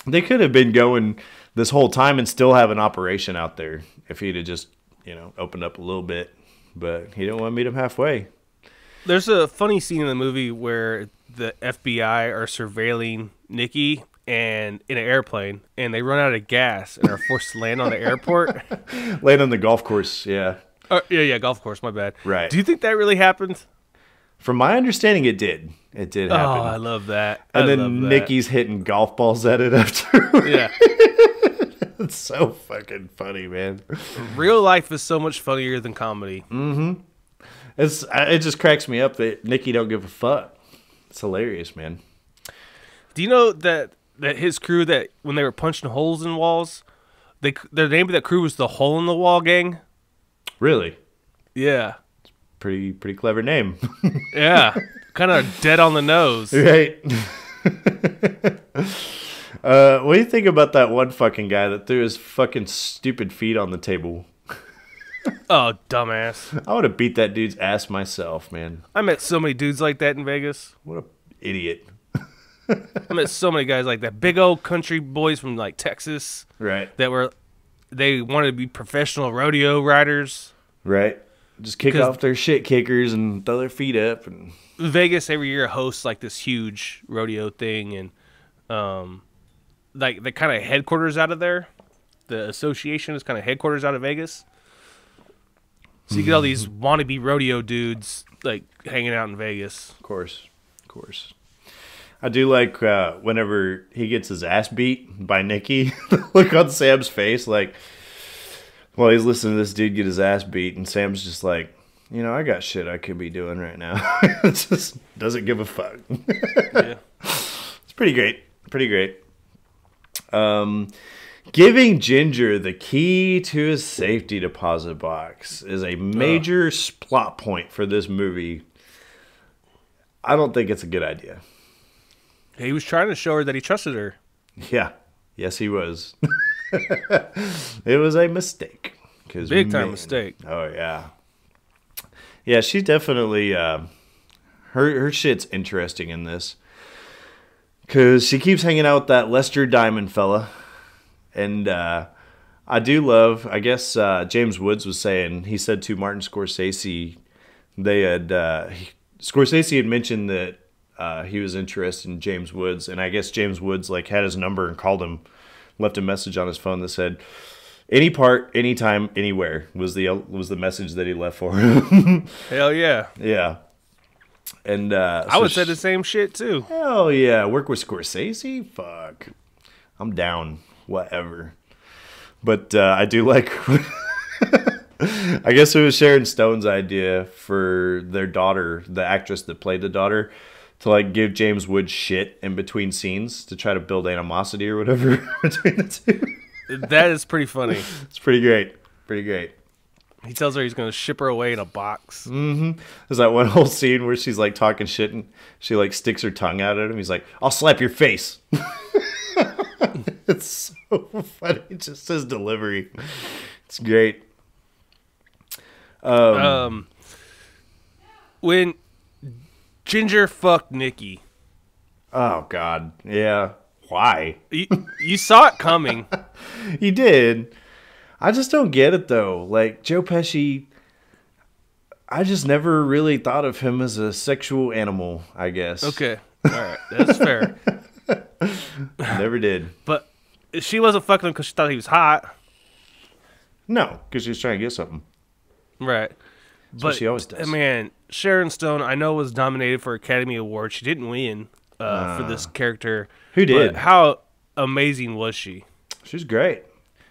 They could have been going this whole time and still have an operation out there if he'd have just, opened up a little bit. But he didn't want to meet him halfway. There's a funny scene in the movie where the FBI are surveilling Nikki and in an airplane, and they run out of gas and are forced to land on the airport. Land on the golf course, yeah. Yeah, golf course, my bad. Right. Do you think that really happened? From my understanding, it did. It did happen. Oh, I love that. And then Nikki's hitting golf balls at it after. Yeah. It's so fucking funny, man. Real life is so much funnier than comedy. Mm-hmm. It just cracks me up that Nikki don't give a fuck. It's hilarious, man. Do you know that his crew, that when they were punching holes in walls, the name of that crew was the Hole in the Wall Gang? Really? Yeah. Pretty clever name. Yeah. Kind of dead on the nose. Right. What do you think about that one fucking guy that threw his fucking stupid feet on the table? Oh, dumbass. I would have beat that dude's ass myself, man. I met so many dudes like that in Vegas. What a idiot. I met so many guys like that. Big old country boys from like Texas. Right. They wanted to be professional rodeo riders. Right. Just kick off their shit kickers and throw their feet up. And Vegas every year hosts like this huge rodeo thing, and like the kind of headquarters out of there. The association is kind of headquarters out of Vegas. So you get all these wannabe rodeo dudes like hanging out in Vegas. Of course. I do like whenever he gets his ass beat by Nikki, the look on Sam's face, like, while he's listening to this dude get his ass beat, and Sam's just like, you know, I got shit I could be doing right now. It just doesn't give a fuck. Yeah. It's pretty great. Pretty great. Giving Ginger the key to his safety deposit box is a major plot point for this movie. I don't think it's a good idea. He was trying to show her that he trusted her. Yeah. Yes, he was. It was a mistake. Big time mistake. Oh, yeah. Yeah, she's definitely... her shit's interesting in this. Because she keeps hanging out with that Lester Diamond fella. And I do love... I guess James Woods was saying... He said to Martin Scorsese... They had... Scorsese had mentioned that he was interested in James Woods, and I guess James Woods like had his number and called him, left a message on his phone that said, "Any part, anytime, anywhere" was the message that he left for him. Hell yeah, yeah. And I would say the same shit too. Hell yeah, work with Scorsese? Fuck, I'm down. Whatever. But I do like. I guess it was Sharon Stone's idea for their daughter, the actress that played the daughter, to like give James Woods shit in between scenes to try to build animosity or whatever between the two. That is pretty funny. It's pretty great. Pretty great. He tells her he's going to ship her away in a box. Mm-hmm. There's that one whole scene where she's like talking shit and she like sticks her tongue out at him. He's like, "I'll slap your face." It's so funny. Just his delivery. It's great. When Ginger fucked Nikki. Oh God, yeah. Why? You saw it coming. He did. I just don't get it though. Like Joe Pesci, I just never really thought of him as a sexual animal. I guess. Okay, all right, that's fair. Never did. But she wasn't fucking him because she thought he was hot. No, because she was trying to get something. Right. That's what she always does. Man, Sharon Stone, I know, was nominated for Academy Award. She didn't win for this character. Who did? But how amazing was she? She was great.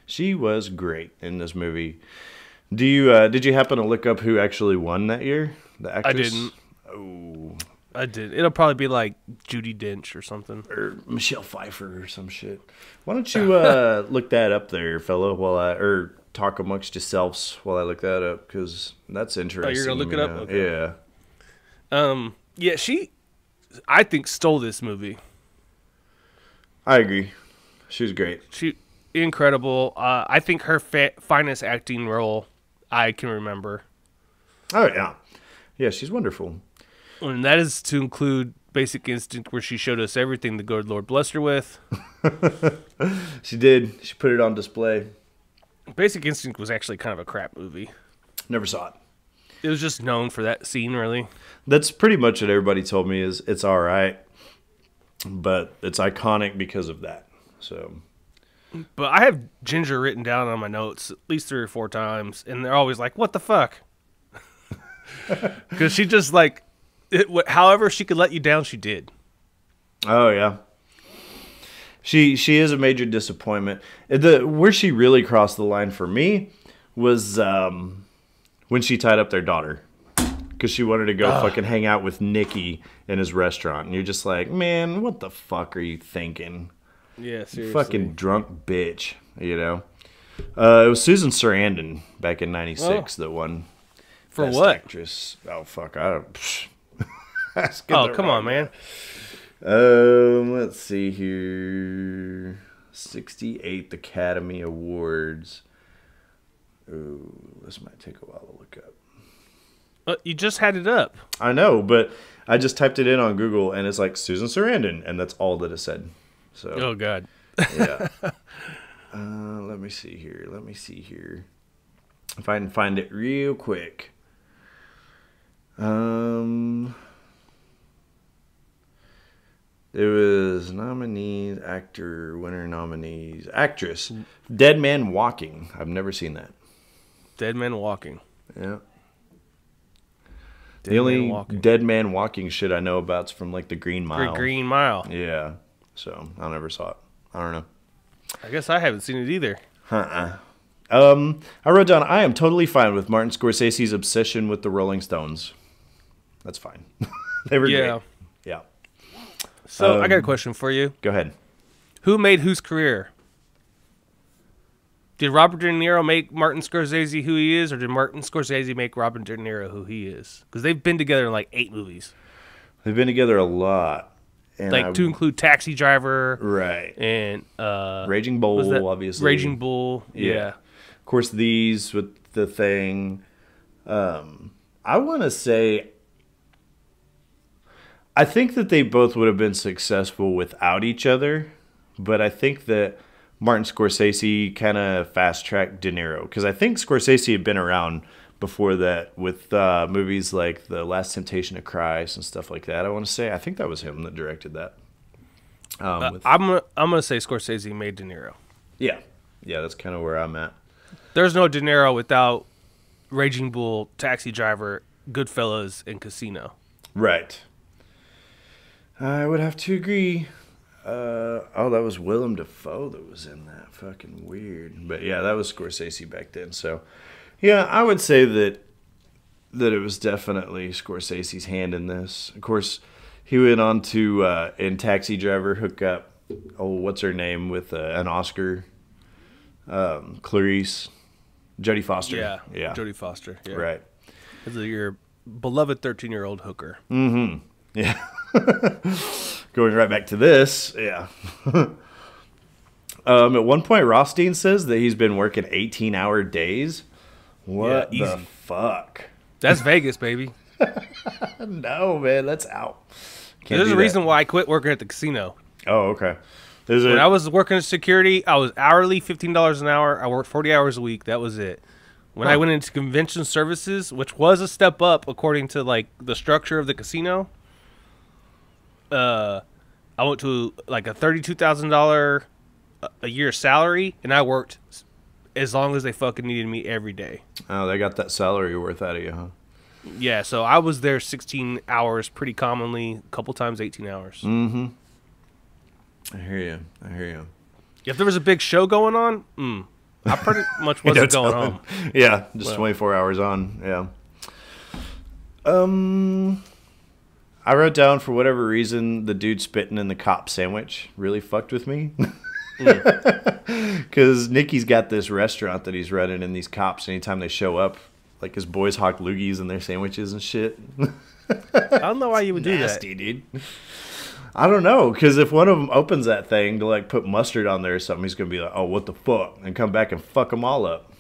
She was great in this movie. Do you did you happen to look up who actually won that year? The actress? I didn't. Oh, I did. It'll probably be like Judi Dench or something, or Michelle Pfeiffer or some shit. Why don't you look that up there, fellow, or talk amongst yourselves while I look that up, because that's interesting. Oh, you're gonna look it up? Okay. Yeah. Yeah, she, I think, stole this movie. I agree. She was great. She incredible. I think her finest acting role I can remember. Oh yeah, yeah, she's wonderful. And that is to include Basic Instinct, where she showed us everything the good Lord blessed her with. She did. She put it on display. Basic Instinct was actually kind of a crap movie. Never saw it. It was just known for that scene, really. That's pretty much what everybody told me is it's all right, but it's iconic because of that. So, but I have Ginger written down on my notes at least 3 or 4 times, and they're always like, "What the fuck?" Because she just like, however she could let you down, she did. Oh yeah. She is a major disappointment. Where she really crossed the line for me was when she tied up their daughter, because she wanted to go fucking hang out with Nicky in his restaurant, and you're just like, man, what the fuck are you thinking? Yeah, seriously. Fucking drunk bitch, you know. It was Susan Sarandon back in '96 that won. For Best what? Actress. Oh fuck! I don't. Oh, come on, man. Let's see here. 68th Academy Awards. Oh, this might take a while to look up. You just had it up. I know, but I just typed it in on Google, and it's like Susan Sarandon, and that's all that it said. So. Oh God. Yeah. Let me see here. If I can find it real quick. It was nominees, actor, winner nominees, actress, Dead Man Walking. I've never seen that. Dead Man Walking. Yeah. The only Dead Man Walking shit I know about is from like the Green Mile. Green Mile. Yeah. So I never saw it. I don't know. I guess I haven't seen it either. I wrote down, I am totally fine with Martin Scorsese's obsession with the Rolling Stones. That's fine. They were great. Yeah. So I got a question for you. Go ahead. Who made whose career? Did Robert De Niro make Martin Scorsese who he is, or did Martin Scorsese make Robert De Niro who he is? Because they've been together in like 8 movies. They've been together a lot. And like to include Taxi Driver. Right. And Raging Bull, obviously. Raging Bull, yeah. Of course, these with The Thing. I want to say, I think that they both would have been successful without each other, but I think that Martin Scorsese kind of fast-tracked De Niro, because I think Scorsese had been around before that with movies like The Last Temptation of Christ and stuff like that. I think that was him that directed that. I'm gonna say Scorsese made De Niro. Yeah, that's kind of where I'm at. There's no De Niro without Raging Bull, Taxi Driver, Goodfellas, and Casino. Right. I would have to agree. That was Willem Dafoe that was in that. Fucking weird. But yeah, that was Scorsese back then. So, yeah, I would say that it was definitely Scorsese's hand in this. Of course, he went on to, in Taxi Driver, hook up, what's her name, with an Oscar, Clarice, Jodie Foster. Yeah, Jodie Foster. Yeah. Right. This is your beloved 13-year-old hooker. Mm-hmm. Yeah. Going right back to this, yeah. At one point, Rothstein says that he's been working 18-hour days. What the fuck? That's Vegas, baby. No, man, that's out. There's a reason why I quit working at the casino. Oh, okay. When I was working in security, I was hourly, $15 an hour. I worked 40 hours a week. That was it. When I went into convention services, which was a step up according to like the structure of the casino, I went to like a $32,000 a year salary, and I worked as long as they fucking needed me every day. Oh, they got that salary worth out of you, huh? Yeah, so I was there 16 hours pretty commonly, a couple times 18 hours. Mm-hmm. I hear you. If there was a big show going on, I pretty much wasn't going home. Yeah, just 24 hours on, yeah. I wrote down, for whatever reason, the dude spitting in the cop sandwich really fucked with me. Because Nicky's got this restaurant that he's running, and these cops, anytime they show up, like his boys hawk loogies in their sandwiches and shit. I don't know why you would do that. Nasty, dude. I don't know, because if one of them opens that thing to like put mustard on there or something, he's going to be like, oh, what the fuck? And come back and fuck them all up.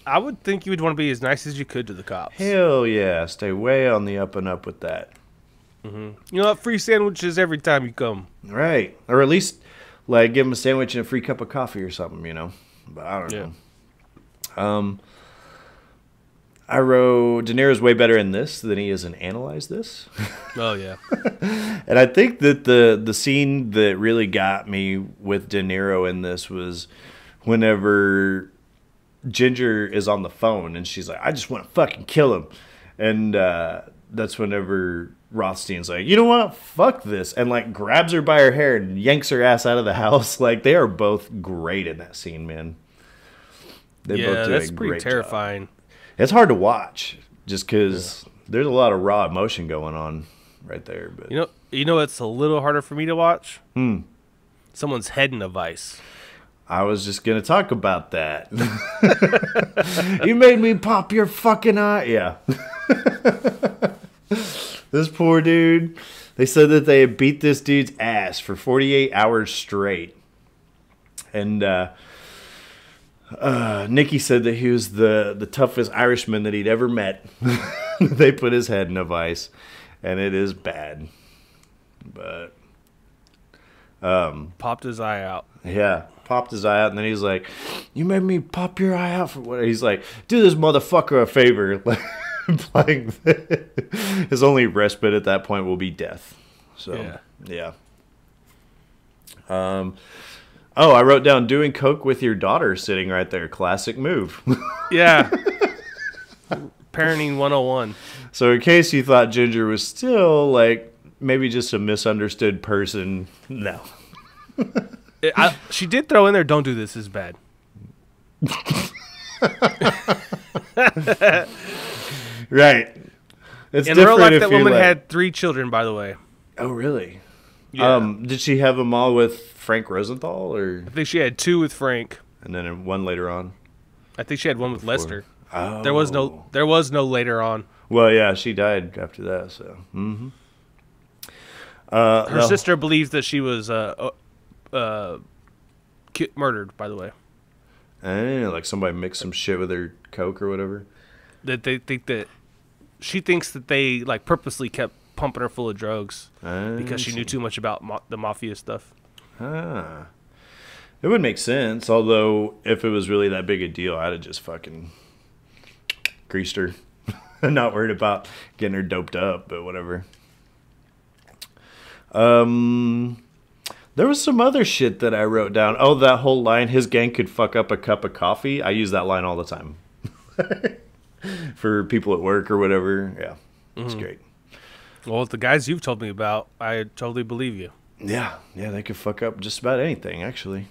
I would think you would want to be as nice as you could to the cops. Hell yeah. Stay way on the up and up with that. Mm-hmm. You know what? Free sandwiches every time you come. Right. Or at least, like, give them a sandwich and a free cup of coffee or something, you know? But I don't know. I wrote, De Niro's way better in this than he is in Analyze This. Oh, yeah. And I think that the scene that really got me with De Niro in this was whenever Ginger is on the phone and she's like, I just want to fucking kill him. And that's whenever Rothstein's like, you know what? Fuck this. And like grabs her by her hair and yanks her ass out of the house. Like they are both great in that scene, man. They both do that's a pretty great terrifying. Job. It's hard to watch just because there's a lot of raw emotion going on right there. But you know, it's a little harder for me to watch. Someone's head in a vice. I was just gonna talk about that. You made me pop your fucking eye. Yeah. This poor dude. They said that they had beat this dude's ass for 48 hours straight, and Nicky said that he was the toughest Irishman that he'd ever met. They put his head in a vice, and it is bad. But popped his eye out. Yeah, popped his eye out, and then he's like, "You made me pop your eye out for what?" He's like, "Do this motherfucker a favor." Implying that his only respite at that point will be death. So yeah. Oh, I wrote down doing coke with your daughter sitting right there. Classic move. Yeah. Parenting 101. So in case you thought Ginger was still like maybe just a misunderstood person, no. She did throw in there, don't do this, is bad. Right. It's In real different life, if that you're woman like, had 3 children, by the way. oh, really? Yeah. Did she have them all with Frank Rosenthal, or I think she had 2 with Frank. and then one later on? I think she had 1 with Lester. Oh, There was no later on. Well, yeah, she died after that. So, Her sister believes that she was murdered. By the way, like somebody mixed some shit with her coke or whatever. that they think that she thinks that they like purposely kept pumping her full of drugs because she knew too much about the mafia stuff. Ah. It would make sense, although if it was really that big a deal, I'd have just fucking greased her. I'm not worried about getting her doped up, but whatever. There was some other shit that I wrote down. Oh, that whole line, his gang could fuck up a cup of coffee. I use that line all the time. For people at work or whatever. Yeah, it's great. Well, the guys you've told me about, I totally believe you. Yeah, they could fuck up just about anything, actually.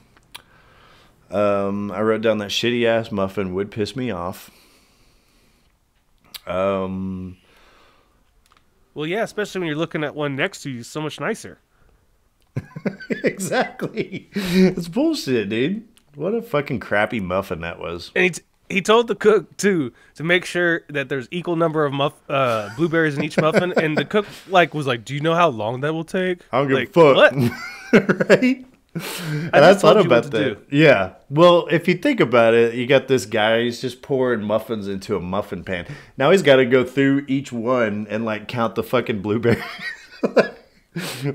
I wrote down that shitty ass muffin would piss me off. Well, yeah, especially when you're looking at one next to you, so much nicer. Exactly. It's bullshit, dude. What a fucking crappy muffin that was. And he told the cook too to make sure that there's equal number of blueberries in each muffin. And the cook was like, "Do you know how long that will take?" I don't give a fuck. What? Right? And I thought about that. Yeah. Well, if you think about it, you got this guy, he's just pouring muffins into a muffin pan. Now he's got to go through each one and count the fucking blueberries.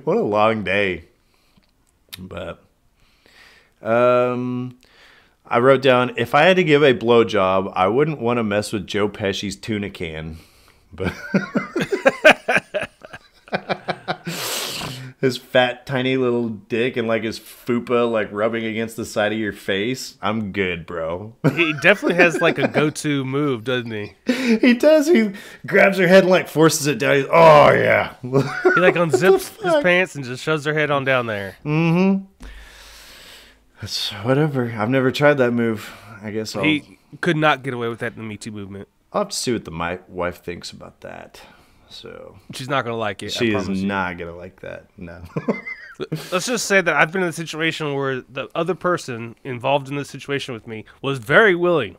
What a long day. But I wrote down, if I had to give a blowjob, I wouldn't want to mess with Joe Pesci's tuna can. But his fat, tiny little dick and his fupa rubbing against the side of your face. I'm good, bro. He definitely has a go-to move, doesn't he? He does. He grabs her head and forces it down. He's, oh yeah. He unzips his pants and just shoves her head on down there. Mm-hmm. That's whatever. I've never tried that move. I guess he could not get away with that in the Me Too movement. I'll have to see what my wife thinks about that. So she's not gonna like it. She is not gonna like that. No. Let's just say that I've been in a situation where the other person involved in this situation with me was very willing.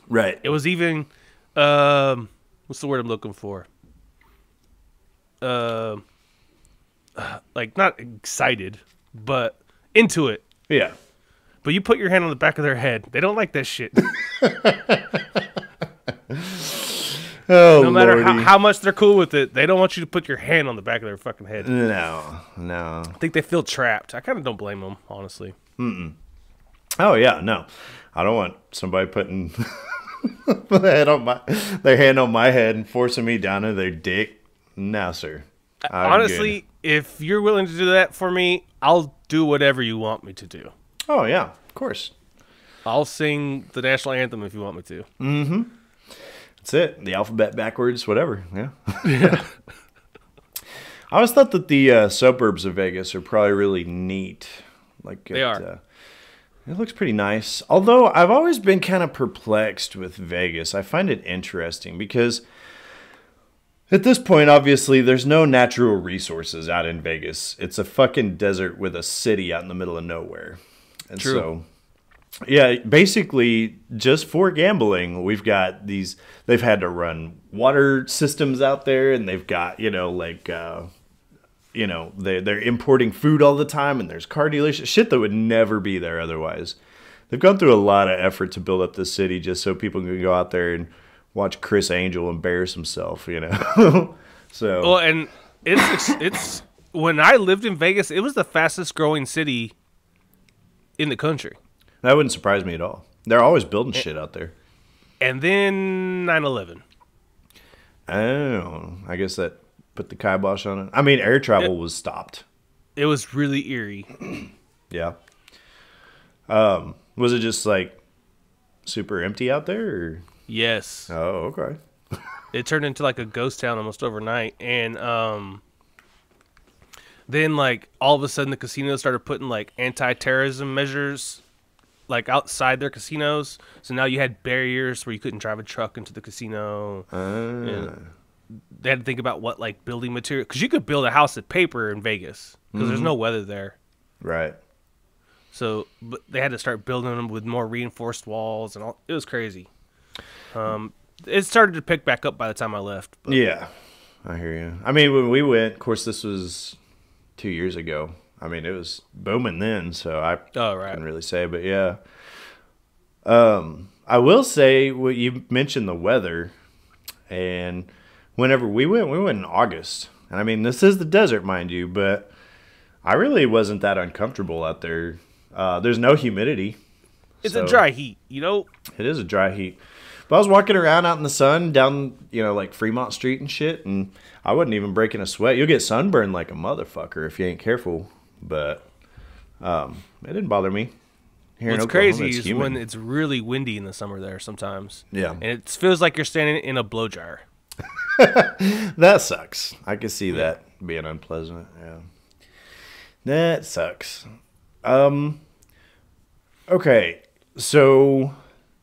Right. It was even, what's the word I'm looking for? Not excited, but into it. Yeah. But you put your hand on the back of their head. They don't like that shit. Oh, no matter how much they're cool with it, they don't want you to put your hand on the back of their fucking head. No. I think they feel trapped. I kind of don't blame them, honestly. Mm-mm. Oh, yeah, no. I don't want somebody putting their hand on my head and forcing me down to their dick. No, sir. Honestly, if you're willing to do that for me, I'll do whatever you want me to do. Oh, yeah, of course. I'll sing the national anthem if you want me to. Mm-hmm. That's it. The alphabet backwards, whatever. Yeah. Yeah. I always thought that the suburbs of Vegas are probably really neat. They are. It looks pretty nice. Although I've always been kind of perplexed with Vegas. I find it interesting because at this point, obviously, there's no natural resources out in Vegas. It's a fucking desert with a city out in the middle of nowhere. And True. So, yeah, basically, just for gambling, we've got these. They've had to run water systems out there, and they've got they're importing food all the time, and there's car dealerships, shit that would never be there otherwise. They've gone through a lot of effort to build up this city just so people can go out there and watch Chris Angel embarrass himself, So, well, and it's when I lived in Vegas, it was the fastest growing city in the country. That wouldn't surprise me at all. They're always building shit out there. And then 9/11. Oh, I guess that put the kibosh on it. I mean, air travel was stopped. It was really eerie. Yeah. Was it just super empty out there? Or? Yes. Oh, okay. It turned into a ghost town almost overnight, and then all of a sudden the casino started putting anti-terrorism measures like outside their casinos. So now you had barriers where you couldn't drive a truck into the casino. And they had to think about what like building material, because you could build a house of paper in Vegas because there's no weather there. Right. So, but they had to start building them with more reinforced walls and all. It was crazy. It started to pick back up by the time I left. But. Yeah, I hear you. I mean, when we went, of course, this was 2 years ago. I mean, it was booming then, so I couldn't really say. But yeah, I will say what you mentioned, the weather, and whenever we went in August. And I mean, this is the desert, mind you, but I really wasn't that uncomfortable out there. There's no humidity. It's a dry heat, you know? It is a dry heat. But I was walking around out in the sun down, like Fremont Street and shit, and I wasn't even breaking a sweat. You'll get sunburned like a motherfucker if you ain't careful. But it didn't bother me. What's crazy is when it's really windy in the summer there sometimes. Yeah. And it feels like you're standing in a blow dryer. That sucks. I can see that being unpleasant. Yeah. That sucks. Okay, so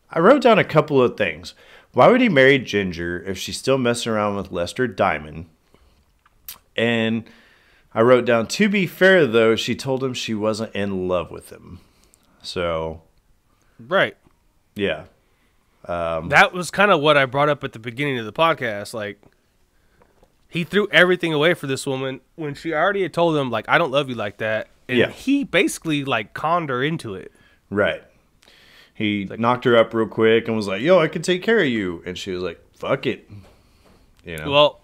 I wrote down a couple of things. Why would he marry Ginger if she's still messing around with Lester Diamond? And I wrote down, to be fair, though, she told him she wasn't in love with him. So. Right. Yeah. That was kind of what I brought up at the beginning of the podcast. Like, he threw everything away for this woman when she already had told him, like, I don't love you like that. And he basically, like, conned her into it. Right. He knocked her up real quick and was like, yo, I can take care of you. And she was like, fuck it. You know? Well,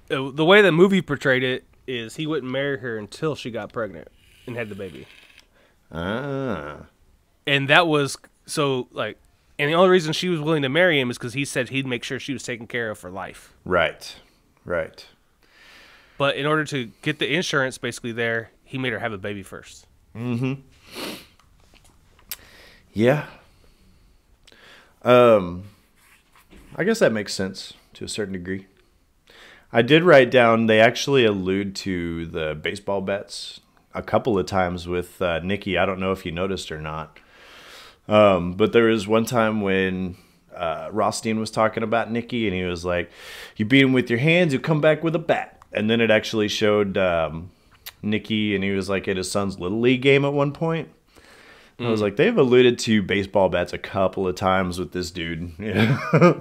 the way the movie portrayed it is he wouldn't marry her until she got pregnant and had the baby. Ah. And that was, so, like, and the only reason she was willing to marry him is because he said he'd make sure she was taken care of for life. Right. Right. But in order to get the insurance basically there, he made her have a baby first. Mm-hmm. Yeah. I guess that makes sense to a certain degree. I did write down, they actually allude to the baseball bets a couple of times with Nikki. I don't know if you noticed or not. But there was one time when Rothstein was talking about Nikki, and he was like, you beat him with your hands, you come back with a bat. And then it actually showed Nikki, and he was like at his son's Little League game at one point. I was like, they've alluded to baseball bats a couple of times with this dude. Yeah.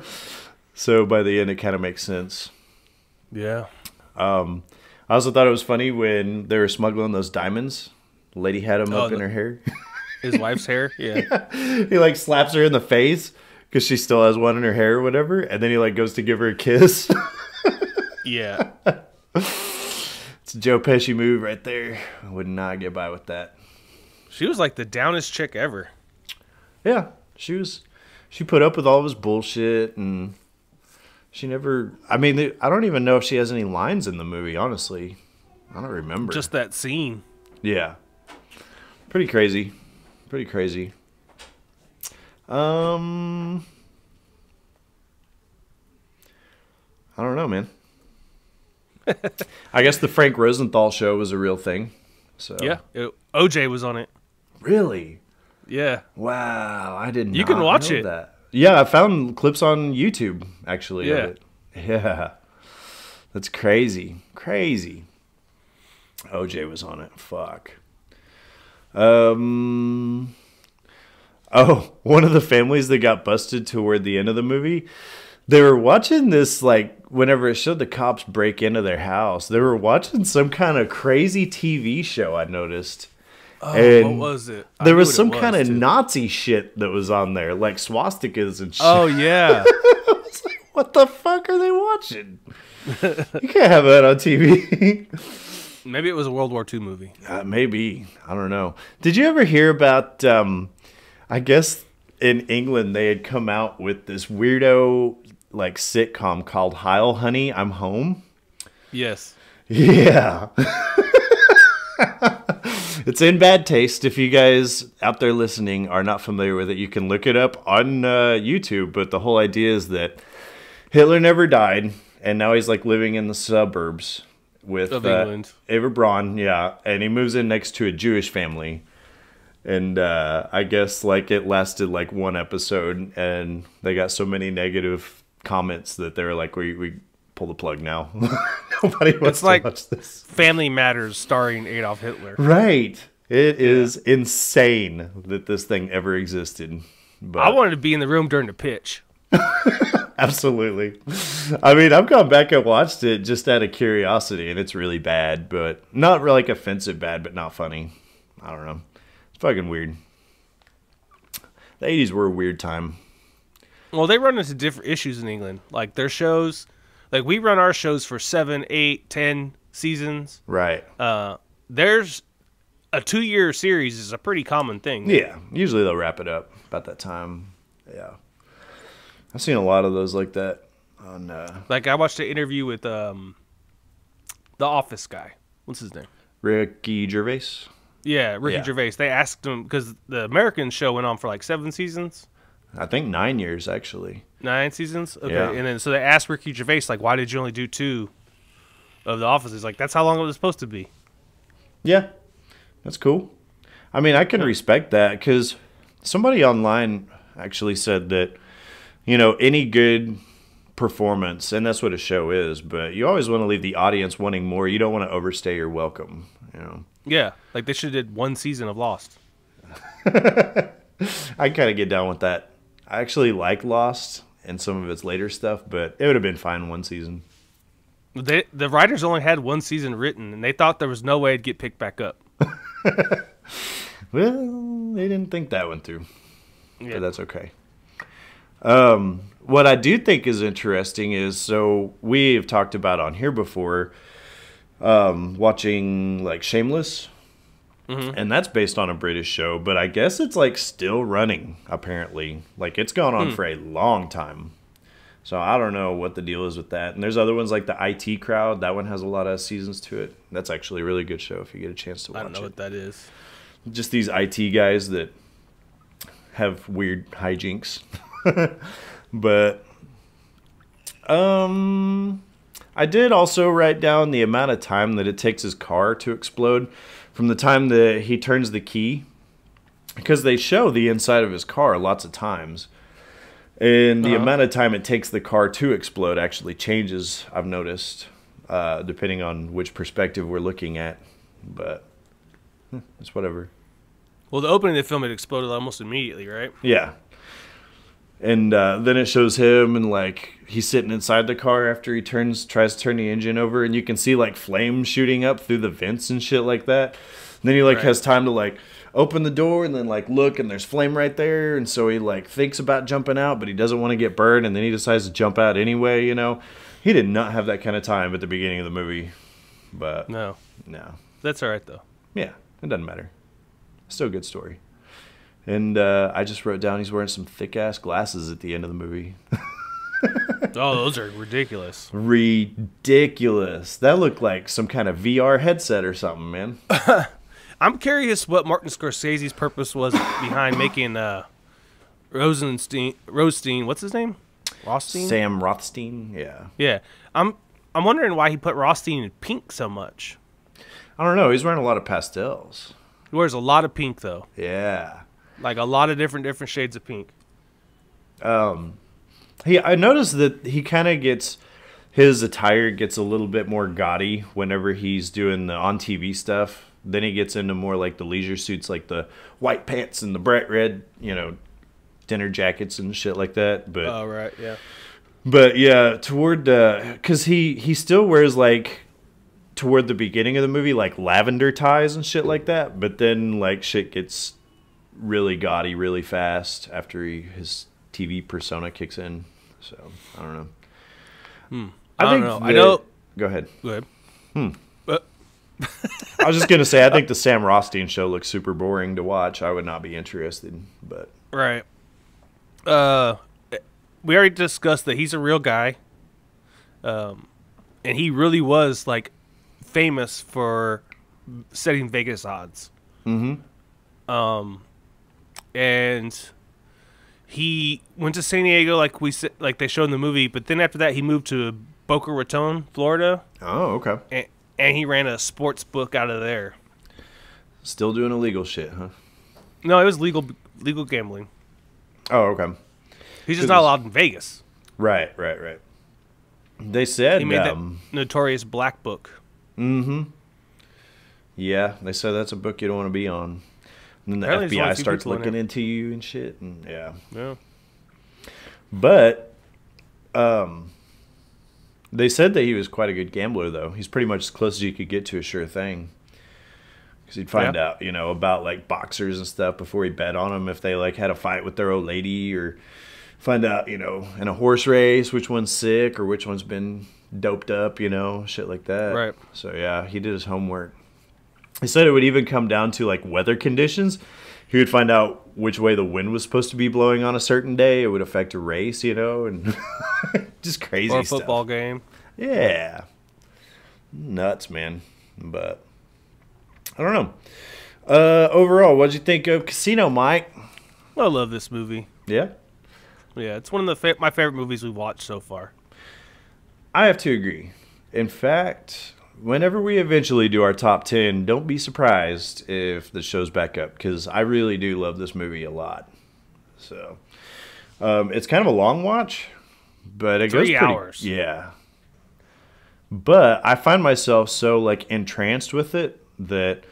So by the end, it kind of makes sense. Yeah. I also thought it was funny when they were smuggling those diamonds. The lady had them up in her hair. His wife's hair? Yeah. He like slaps her in the face because she still has one in her hair or whatever. And then he like goes to give her a kiss. Yeah. It's a Joe Pesci move right there. I would not get by with that. She was like the downest chick ever. Yeah, she put up with all of his bullshit, and she never, I mean, I don't even know if she has any lines in the movie, honestly. I don't remember. Just that scene. Yeah. Pretty crazy. Pretty crazy. I don't know, man. I guess the Frank Rosenthal show was a real thing. So yeah, OJ was on it. Really? Yeah. Wow, I didn't. You can watch it. That. Yeah, I found clips on YouTube actually. Yeah. Of it. Yeah. That's crazy. Crazy. OJ was on it. Fuck. Oh, one of the families that got busted toward the end of the movie, they were watching this, like, whenever it showed the cops break into their house, they were watching some kind of crazy TV show, I noticed. Oh, and what was it? There was some kind of Nazi shit that was on there, like swastikas and shit. Oh, yeah. I was like, what the fuck are they watching? You can't have that on TV. Maybe it was a World War II movie. Maybe. I don't know. Did you ever hear about, I guess in England they had come out with this weirdo like sitcom called Heil Honey, I'm Home? Yes. Yeah. It's in bad taste. If you guys out there listening are not familiar with it, you can look it up on YouTube. But the whole idea is that Hitler never died, and now he's like living in the suburbs with England. Eva Braun, yeah, and he moves in next to a Jewish family, And I guess like it lasted like one episode, and they got so many negative comments that they were like, we pull the plug now. Nobody wants to watch this. Family Matters starring Adolf Hitler. Right. It is insane that this thing ever existed. But I wanted to be in the room during the pitch. Absolutely. I mean, I've gone back and watched it just out of curiosity, and it's really bad, but not really like offensive bad, but not funny. I don't know. It's fucking weird. The 80s were a weird time. Well, they run into different issues in England. Like their shows, like we run our shows for 7, 8, 10 seasons. Right. There's a 2-year series is a pretty common thing. Yeah. Usually they'll wrap it up about that time. Yeah. I've seen a lot of those like that. On like I watched an interview with the Office guy. What's his name? Ricky Gervais. Yeah, Ricky Gervais. They asked him because the American show went on for like 7 seasons. I think 9 years actually. 9 seasons. Okay, Yeah. and then so they asked Ricky Gervais like, "Why did you only do 2 of the Office?" He's like, "That's how long it was supposed to be." Yeah, that's cool. I mean, I can respect that because somebody online actually said that, you know, any good performance, and that's what a show is, but you always want to leave the audience wanting more. You don't want to overstay your welcome, you know. Yeah, like they should have did 1 season of Lost. I kind of get down with that. I actually like Lost and some of its later stuff, but it would have been fine 1 season. The writers only had 1 season written, and they thought there was no way it'd get picked back up. Well, they didn't think that one through, Yeah. but that's okay. What I do think is interesting is, so we've talked about on here before, watching like Shameless, and that's based on a British show, but I guess it's like still running apparently. Like it's gone on for a long time. So I don't know what the deal is with that. And there's other ones like the IT Crowd. That one has a lot of seasons to it. That's actually a really good show if you get a chance to watch it. I don't know what that is. Just these IT guys that have weird hijinks. But I did also write down the amount of time that it takes his car to explode from the time that he turns the key, because they show the inside of his car lots of times. And the amount of time it takes the car to explode actually changes, I've noticed, depending on which perspective we're looking at. But it's whatever. Well, the opening of the film, it exploded almost immediately, right? Yeah. And then it shows him, and like he's sitting inside the car after he tries to turn the engine over, and you can see like flames shooting up through the vents and shit like that. And then he like has time to like open the door and then like look, and there's flame right there, and so he like thinks about jumping out, but he doesn't want to get burned, and then he decides to jump out anyway. You know, he did not have that kind of time at the beginning of the movie. But No. That's all right, though. Yeah, it doesn't matter. Still a good story. And I just wrote down he's wearing some thick-ass glasses at the end of the movie. Oh, those are ridiculous. Ridiculous. That looked like some kind of VR headset or something, man. I'm curious what Martin Scorsese's purpose was behind making Rosenstein. What's his name? Rothstein? Sam Rothstein, yeah. Yeah. I'm wondering why he put Rothstein in pink so much. I don't know. He's wearing a lot of pastels. He wears a lot of pink, though. Yeah. Like a lot of different shades of pink. I noticed that he kind of gets, his attire gets a little bit more gaudy whenever he's doing the on TV stuff. Then he gets into more like the leisure suits, like the white pants and the bright red, you know, dinner jackets and shit like that. But oh, right, yeah. But yeah, toward because he still wears like toward the beginning of the movie like lavender ties and shit like that. But then like shit gets really gaudy really fast after his TV persona kicks in. So I don't know. I don't know. I know. Go ahead. Go ahead. I was just gonna say I think the Sam Rothstein show looks super boring to watch. I would not be interested. But Right. We already discussed that he's a real guy. And he really was like famous for setting Vegas odds. And he went to San Diego, like they showed in the movie. But then after that, he moved to Boca Raton, Florida. oh, okay. And he ran a sports book out of there. Still doing illegal shit, huh? No, it was legal gambling. Oh, okay. He's just not allowed in Vegas. Right. They said he made that notorious Black Book. Mm-hmm. Yeah, they said that's a book you don't want to be on. And then the Apparently FBI starts looking into you and shit. And yeah. But they said that he was quite a good gambler, though. He's pretty much as close as you could get to a sure thing. Because he'd find out, about like boxers and stuff before he bet on them if they like had a fight with their old lady, or find out, in a horse race which one's sick or which one's been doped up, shit like that. Right. So yeah, he did his homework. He said it would even come down to like weather conditions. He would find out which way the wind was supposed to be blowing on a certain day. It would affect a race, and just crazy stuff. Or a football game. Yeah. Nuts, man. But I don't know. Overall, what'd you think of Casino, Mike? I love this movie. Yeah? Yeah, it's one of my favorite movies we've watched so far. I have to agree. In fact, whenever we eventually do our top 10, don't be surprised if the show's back up, because I really do love this movie a lot. So, it's kind of a long watch, but it goes 3 hours. Yeah. But I find myself so like entranced with it that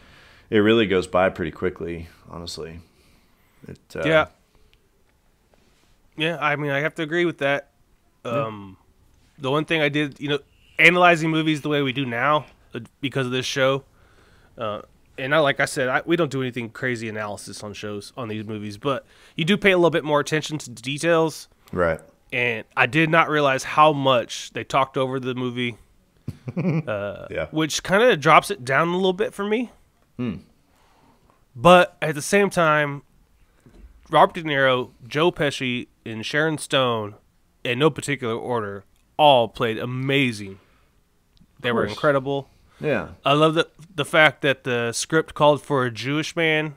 it really goes by pretty quickly, honestly. Yeah. Yeah, I mean, I have to agree with that. The one thing I did, analyzing movies the way we do now because of this show, and like I said, we don't do anything crazy analysis on shows, on these movies, but you do pay a little bit more attention to the details. Right. And I did not realize how much they talked over the movie, which kind of drops it down a little bit for me. But at the same time, Robert De Niro, Joe Pesci, and Sharon Stone, in no particular order, all played amazing. They were incredible. Yeah. I love the fact that the script called for a Jewish man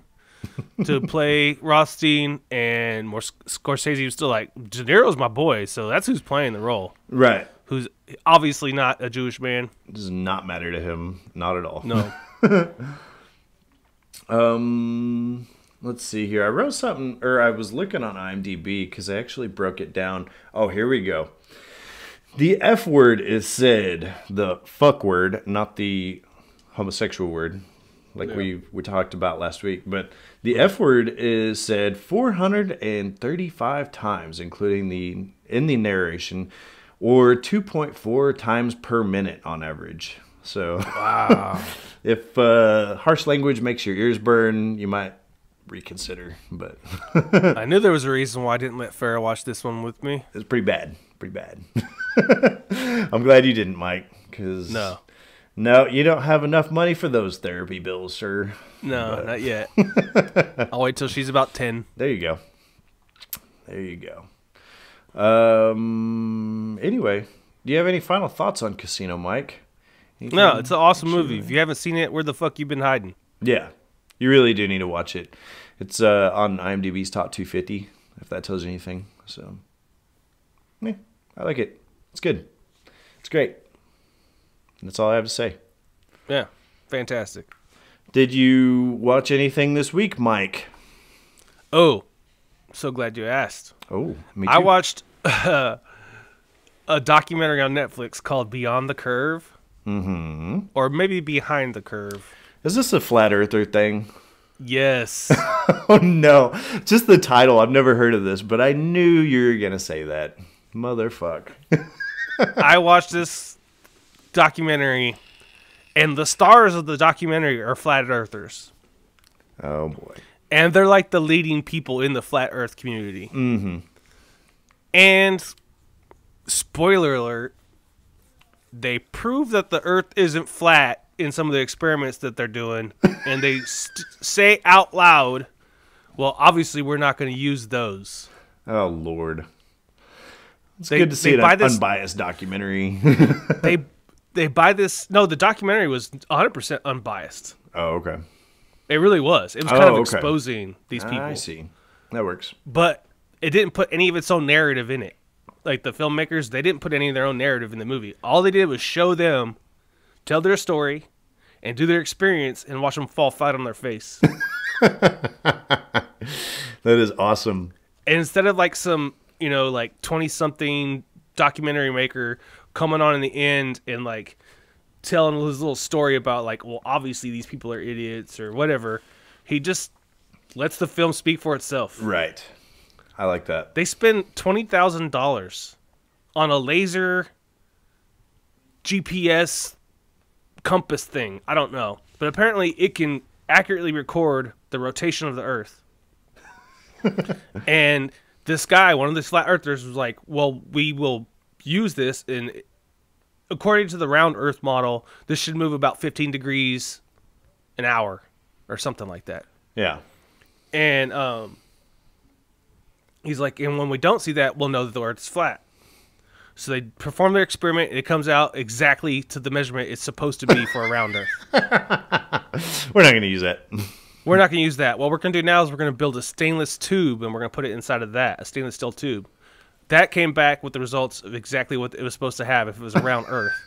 to play Rothstein, and Scorsese was still like, De Niro's my boy, so that's who's playing the role. Right. Who's obviously not a Jewish man. It does not matter to him. Not at all. No. Let's see here. I wrote something, or I was looking on IMDb because I actually broke it down. Oh, here we go. The F word is said, the fuck word, not the homosexual word, like we talked about last week. But the F word is said 435 times, including in the narration, or 2.4 times per minute on average. So, wow. If harsh language makes your ears burn, you might reconsider. But I knew there was a reason why I didn't let Farrah watch this one with me. It's pretty bad. Pretty bad. I'm glad you didn't, Mike, because no, you don't have enough money for those therapy bills, sir. No, not yet. I'll wait till she's about 10. There you go. Anyway, do you have any final thoughts on Casino, Mike? Anything? No, it's an awesome movie. If you haven't seen it, where the fuck you been hiding? Yeah, you really do need to watch it. It's on IMDb's top 250, if that tells you anything. So, yeah, I like it. It's good. It's great. That's all I have to say. Yeah, fantastic. Did you watch anything this week, Mike? Oh, so glad you asked. Oh, me too. I watched a documentary on Netflix called Beyond the Curve. Mm-hmm. Or maybe Behind the Curve. Is this a flat earther thing? Yes. Oh, no. Just the title. I've never heard of this, but I knew you were going to say that. Motherfuck. I watched this documentary, and the stars of the documentary are flat earthers. Oh, boy. And they're like the leading people in the flat earth community. Mm-hmm. And, spoiler alert, they prove that the earth isn't flat in some of the experiments that they're doing. And they say out loud, well, obviously we're not going to use those. Oh, Lord. It's good to see an unbiased documentary. They buy this. No, the documentary was 100% unbiased. Oh, okay. It really was. It was kind of exposing these people. I see. That works. But it didn't put any of its own narrative in it. Like the filmmakers, they didn't put any of their own narrative in the movie. All they did was show them, tell their story, and do their experience, and watch them fall flat on their face. That is awesome. And instead of like some, like 20-something documentary maker coming on in the end and like telling his little story about like, well, obviously these people are idiots or whatever, he just lets the film speak for itself. Right. I like that. They spend $20,000 on a laser GPS compass thing. I don't know. But apparently it can accurately record the rotation of the Earth. And this guy, one of the flat earthers, was like, well, we will use this, and according to the round Earth model, this should move about 15 degrees an hour or something like that. Yeah. And he's like, and when we don't see that, we'll know that the Earth's flat. So they perform their experiment, and it comes out exactly to the measurement it's supposed to be for a round Earth. We're not going to use that. We're not going to use that. What we're going to do now is we're going to build a stainless tube, and we're going to put it inside of that, a stainless steel tube. That came back with the results of exactly what it was supposed to have if it was a round Earth.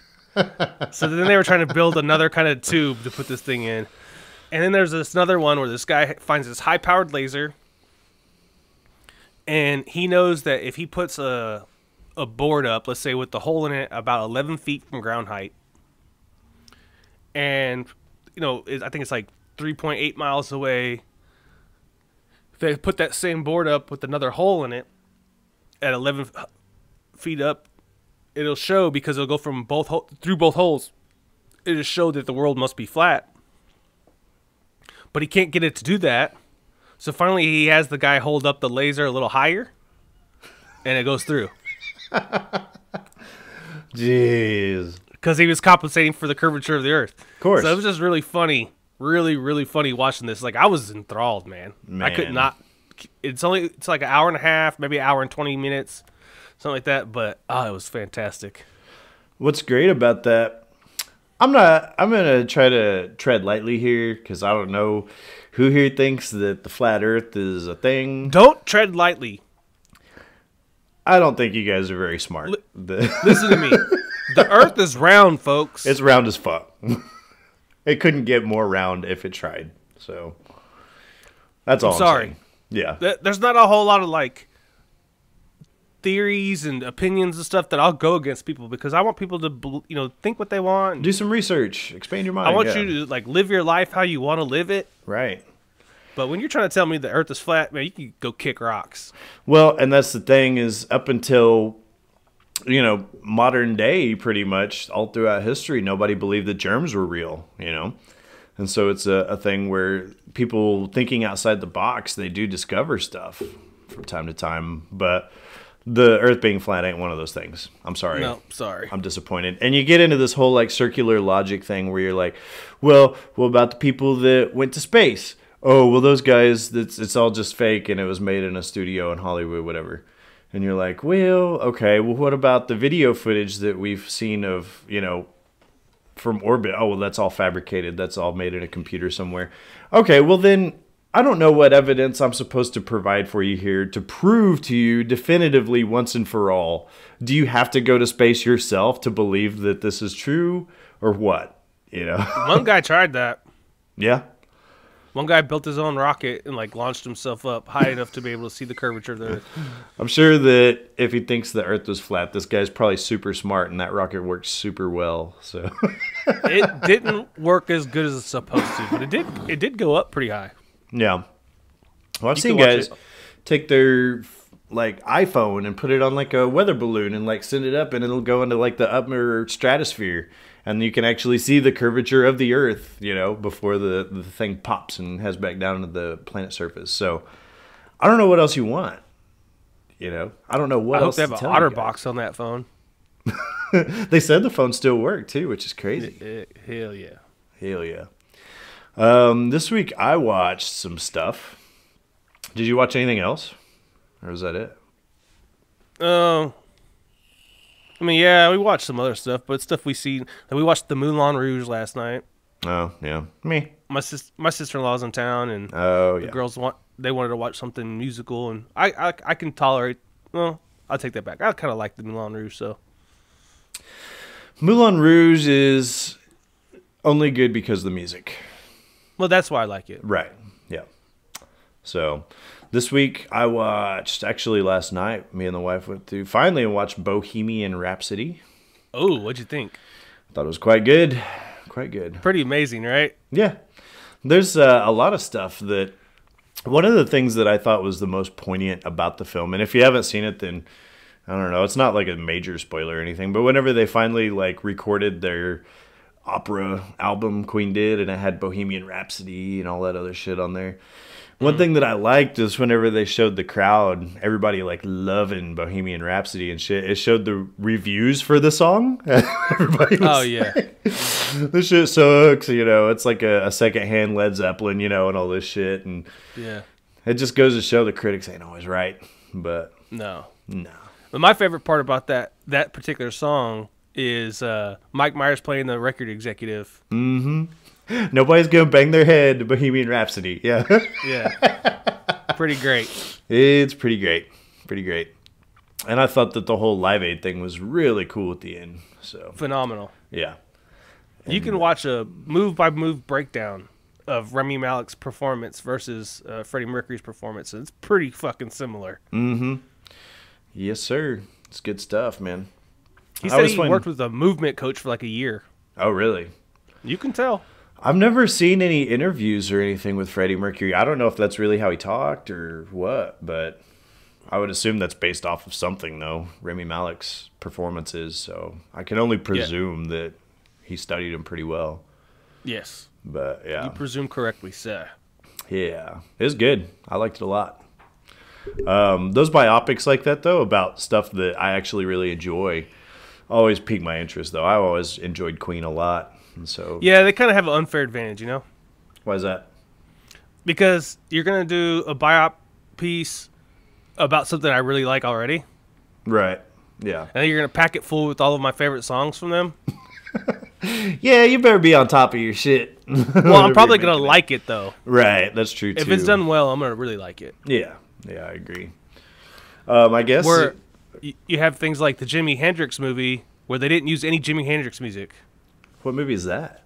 So then they were trying to build another kind of tube to put this thing in. And then there's this another one where this guy finds this high-powered laser, and he knows that if he puts a board up, let's say with the hole in it about 11 feet from ground height, and I think it's like 3.8 miles away, if they put that same board up with another hole in it at 11 feet up, it'll show, because it'll go from through both holes, it'll show that the world must be flat. But he can't get it to do that, so finally he has the guy hold up the laser a little higher, and it goes through. Jeez. Because he was compensating for the curvature of the Earth. Of course. So it was just really funny. Really, really funny watching this. Like, I was enthralled, man. I could not. It's like an hour and a half, maybe an hour and 20 minutes, something like that. But it was fantastic. What's great about that? I'm gonna try to tread lightly here, because I don't know who here thinks that the flat Earth is a thing. Don't tread lightly. I don't think you guys are very smart. Listen to me. The Earth is round, folks. It's round as fuck. It couldn't get more round if it tried. So that's all I'm sorry. saying. Yeah. There's not a whole lot of like theories and opinions and stuff that I'll go against people, because I want people to think what they want. Do some research. Expand your mind. I want you to like live your life how you want to live it. Right. But when you're trying to tell me the Earth is flat, man, you can go kick rocks. Well, and that's the thing, is up until modern day, pretty much all throughout history, nobody believed that germs were real, and so it's a thing where people thinking outside the box, they do discover stuff from time to time, but the Earth being flat ain't one of those things. I'm sorry. No, sorry. I'm disappointed. And you get into this whole like circular logic thing where you're like, well, what about the people that went to space? Oh, well, those guys, it's all just fake, and it was made in a studio in Hollywood, whatever. And you're like, well, okay, well, what about the video footage that we've seen of, from orbit? Oh, well, that's all fabricated. That's all made in a computer somewhere. Okay, well, then I don't know what evidence I'm supposed to provide for you here to prove to you definitively once and for all. Do you have to go to space yourself to believe that this is true, or what? One guy tried that. Yeah. One guy built his own rocket and like launched himself up high enough to be able to see the curvature of the Earth. I'm sure that if he thinks the Earth was flat, this guy's probably super smart, and that rocket works super well. So it didn't work as good as it's supposed to, but it did go up pretty high. Yeah. Well, I've seen guys take their like iPhone and put it on like a weather balloon and like send it up, and it'll go into like the upper stratosphere. And you can actually see the curvature of the Earth, before the thing pops and heads back down to the planet surface. So I don't know what else you want. I don't know what else. I hope they have an OtterBox on that phone. They said the phone still worked too, which is crazy. Hell yeah. Hell yeah. This week I watched some stuff. Did you watch anything else? Or was that it? I mean, yeah, we watched some other stuff, but stuff we see. We watched the Moulin Rouge last night. Oh, yeah. Me. My sister-in-law's in town, and the girls wanted to watch something musical, and I can tolerate. Well, I'll take that back. I kind of like the Moulin Rouge, so. Moulin Rouge is only good because of the music. Well, that's why I like it. Right. Yeah. So this week I watched, actually last night, me and the wife went through finally and watched Bohemian Rhapsody. Oh, what'd you think? Thought it was quite good. Quite good. Pretty amazing, right? Yeah. There's a lot of stuff that, one of the things that I thought was the most poignant about the film, and if you haven't seen it, then I don't know, it's not like a major spoiler or anything, but whenever they finally like recorded their opera album, Queen did, and it had Bohemian Rhapsody and all that other shit on there. One thing that I liked is whenever they showed the crowd, everybody like loving Bohemian Rhapsody and shit, it showed the reviews for the song. Everybody was this shit sucks, you know, it's like a secondhand Led Zeppelin, you know, and all this shit. And yeah, it just goes to show the critics ain't always right. But no. No. But my favorite part about that particular song is Mike Myers playing the record executive. Mm-hmm. Nobody's gonna bang their head to Bohemian Rhapsody. Yeah. Yeah. Pretty great. It's pretty great. Pretty great. And I thought that the whole Live Aid thing was really cool at the end. So phenomenal. Yeah. You can watch a move-by-move breakdown of Rami Malek's performance versus Freddie Mercury's performance. And it's pretty fucking similar. Mm-hmm. Yes, sir. It's good stuff, man. He said he worked with a movement coach for like a year. Oh, really? You can tell. I've never seen any interviews or anything with Freddie Mercury. I don't know if that's really how he talked or what, but I would assume that's based off of something, though. Rami Malek's performances, so I can only presume that he studied him pretty well. Yes. But, yeah. You presume correctly, sir. Yeah. It was good. I liked it a lot. Those biopics like that, though, about stuff that I actually really enjoy, always pique my interest, though. I always enjoyed Queen a lot. And so yeah, they kind of have an unfair advantage, you know? Why is that? Because you're going to do a biop piece about something I really like already. Right. Yeah. And then you're going to pack it full with all of my favorite songs from them. Yeah, you better be on top of your shit. Well, I'm probably going to like it, though. Right. That's true, too. If it's done well, I'm going to really like it. Yeah. Yeah, I agree. I guess where you have things like the Jimi Hendrix movie where they didn't use any Jimi Hendrix music. What movie is that?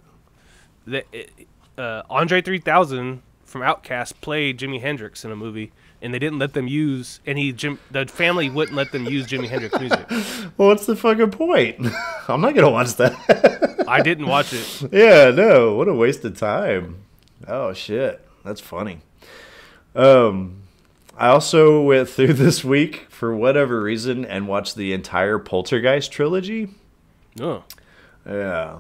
Andre 3000 from Outkast played Jimi Hendrix in a movie, and they didn't let them use the family wouldn't let them use Jimi Hendrix music. Well, what's the fucking point? I'm not gonna watch that. I didn't watch it. Yeah, no. What a waste of time. Oh shit, that's funny. I also went through this week for whatever reason and watched the entire Poltergeist trilogy. Oh. Yeah.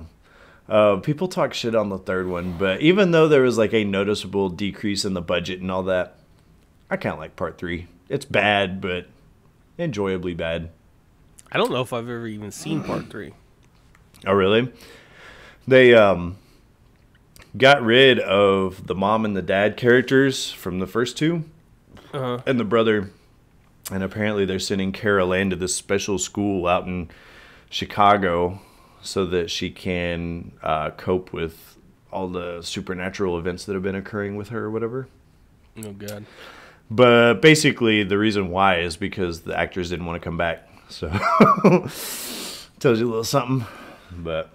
People talk shit on the third one, but even though there was like a noticeable decrease in the budget and all that, I kind of like part 3. It's bad, but enjoyably bad. I don't know if I've ever even seen part 3. Oh, really? They got rid of the mom and the dad characters from the first 2, and the brother, and apparently they're sending Carol Ann to this special school out in Chicago so that she can cope with all the supernatural events that have been occurring with her or whatever. Oh, God. But basically, the reason why is because the actors didn't want to come back. So, tells you a little something. But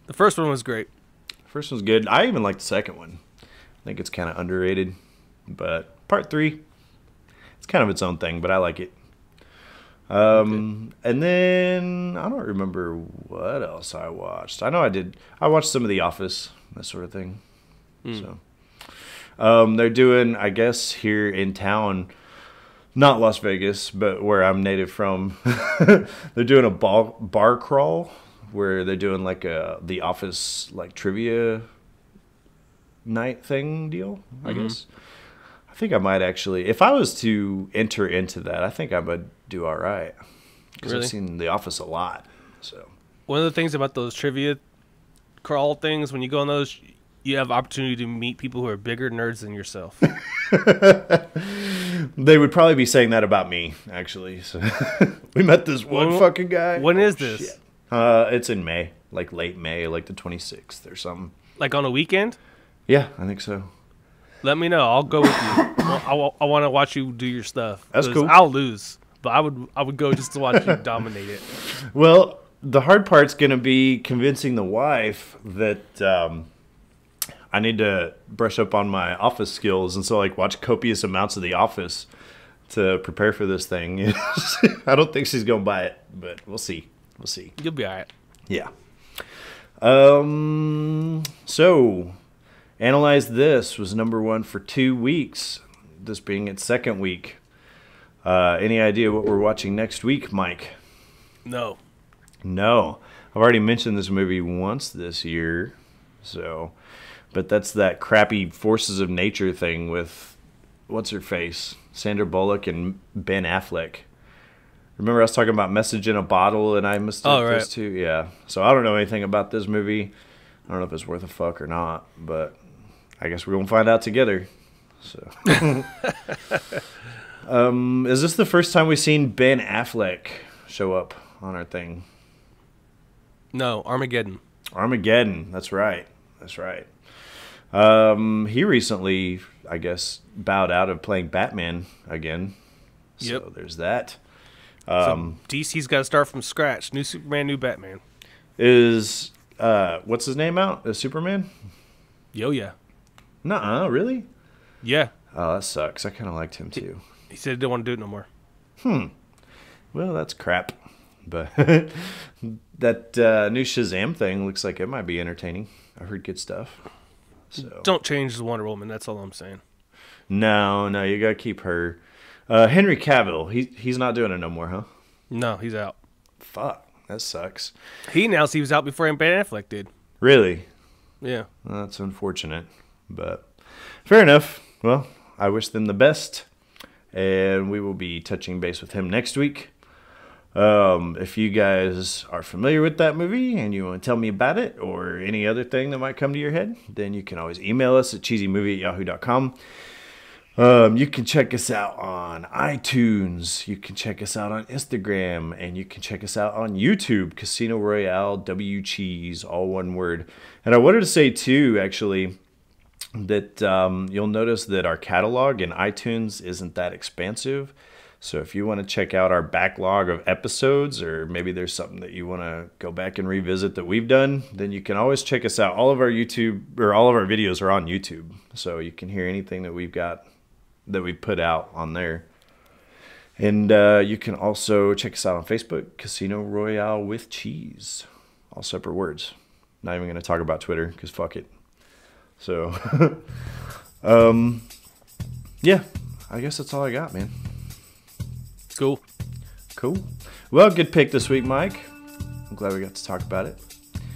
the first one was great. The first one's good. I even like the second one. I think it's kind of underrated. But part 3, it's kind of its own thing, but I like it. And then I don't remember what else I watched. I know I did. I watched some of The Office, that sort of thing. So, they're doing, I guess, here in town, not Las Vegas, but where I'm native from. They're doing a bar crawl where they're doing like The Office like trivia night thing deal. I guess. I think I might actually, if I was to enter into that, I think I would do all right. Because I've seen The Office a lot. So one of the things about those trivia crawl things, when you go on those, you have opportunity to meet people who are bigger nerds than yourself. They would probably be saying that about me, actually. So we met this one fucking guy. When is this? Shit. It's in May, like late May, like the 26th or something. Like on a weekend? Yeah, I think so. Let me know. I'll go with you. I want to watch you do your stuff. That's cool. I'll lose, but I would go just to watch you dominate it. Well, the hard part's going to be convincing the wife that I need to brush up on my Office skills, and so like watch copious amounts of The Office to prepare for this thing. I don't think she's gonna buy it, but we'll see. We'll see. You'll be all right. Yeah. So, Analyze This was #1 for 2 weeks, this being its second week. Any idea what we're watching next week, Mike? No. No. I've already mentioned this movie once this year, so, but that's that crappy Forces of Nature thing with, what's her face? Sandra Bullock and Ben Affleck. Remember I was talking about Message in a Bottle and I mistook those two? Yeah. So I don't know anything about this movie. I don't know if it's worth a fuck or not, but I guess we're going to find out together. So, is this the first time we've seen Ben Affleck show up on our thing? No, Armageddon. Armageddon. That's right. That's right. He recently, I guess, bowed out of playing Batman again. So there's that. So DC's got to start from scratch. New Superman, new Batman. Is what's his name out? Is Superman? Yo, yeah. Nuh-uh, really? Yeah. Oh, that sucks. I kind of liked him too. He said he didn't want to do it no more. Well, that's crap. But that new Shazam thing looks like it might be entertaining. I heard good stuff. So don't change the Wonder Woman. That's all I'm saying. No, you gotta keep her. Henry Cavill, he's not doing it no more, huh? No, he's out. Fuck, that sucks. He announced he was out before Ben Affleck did. Really? Yeah. Well, that's unfortunate, but fair enough. Well, I wish them the best, and we will be touching base with him next week. If you guys are familiar with that movie and you want to tell me about it or any other thing that might come to your head, then you can always email us at cheesymovie@yahoo.com. You can check us out on iTunes, you can check us out on Instagram, and you can check us out on YouTube, Casino Royale W Cheese, all one word. And I wanted to say too, actually, that you'll notice that our catalog in iTunes isn't that expansive. So if you want to check out our backlog of episodes, or maybe there's something that you want to go back and revisit that we've done, then you can always check us out. All of our videos are on YouTube, so you can hear anything that we've got that we put out on there. And you can also check us out on Facebook, Casino Royale with Cheese, all separate words. Not even going to talk about Twitter because fuck it. So, yeah, I guess that's all I got, man. Cool. Well, good pick this week, Mike. I'm glad we got to talk about it.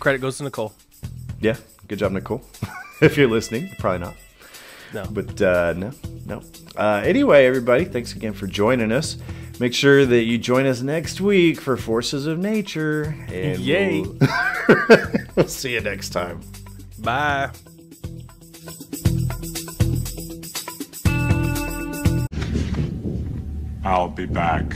Credit goes to Nicole. Yeah, good job, Nicole. If you're listening, probably not. No. But no. Anyway, everybody, thanks again for joining us. Make sure that you join us next week for Forces of Nature. And yay. We'll see you next time. Bye. I'll be back.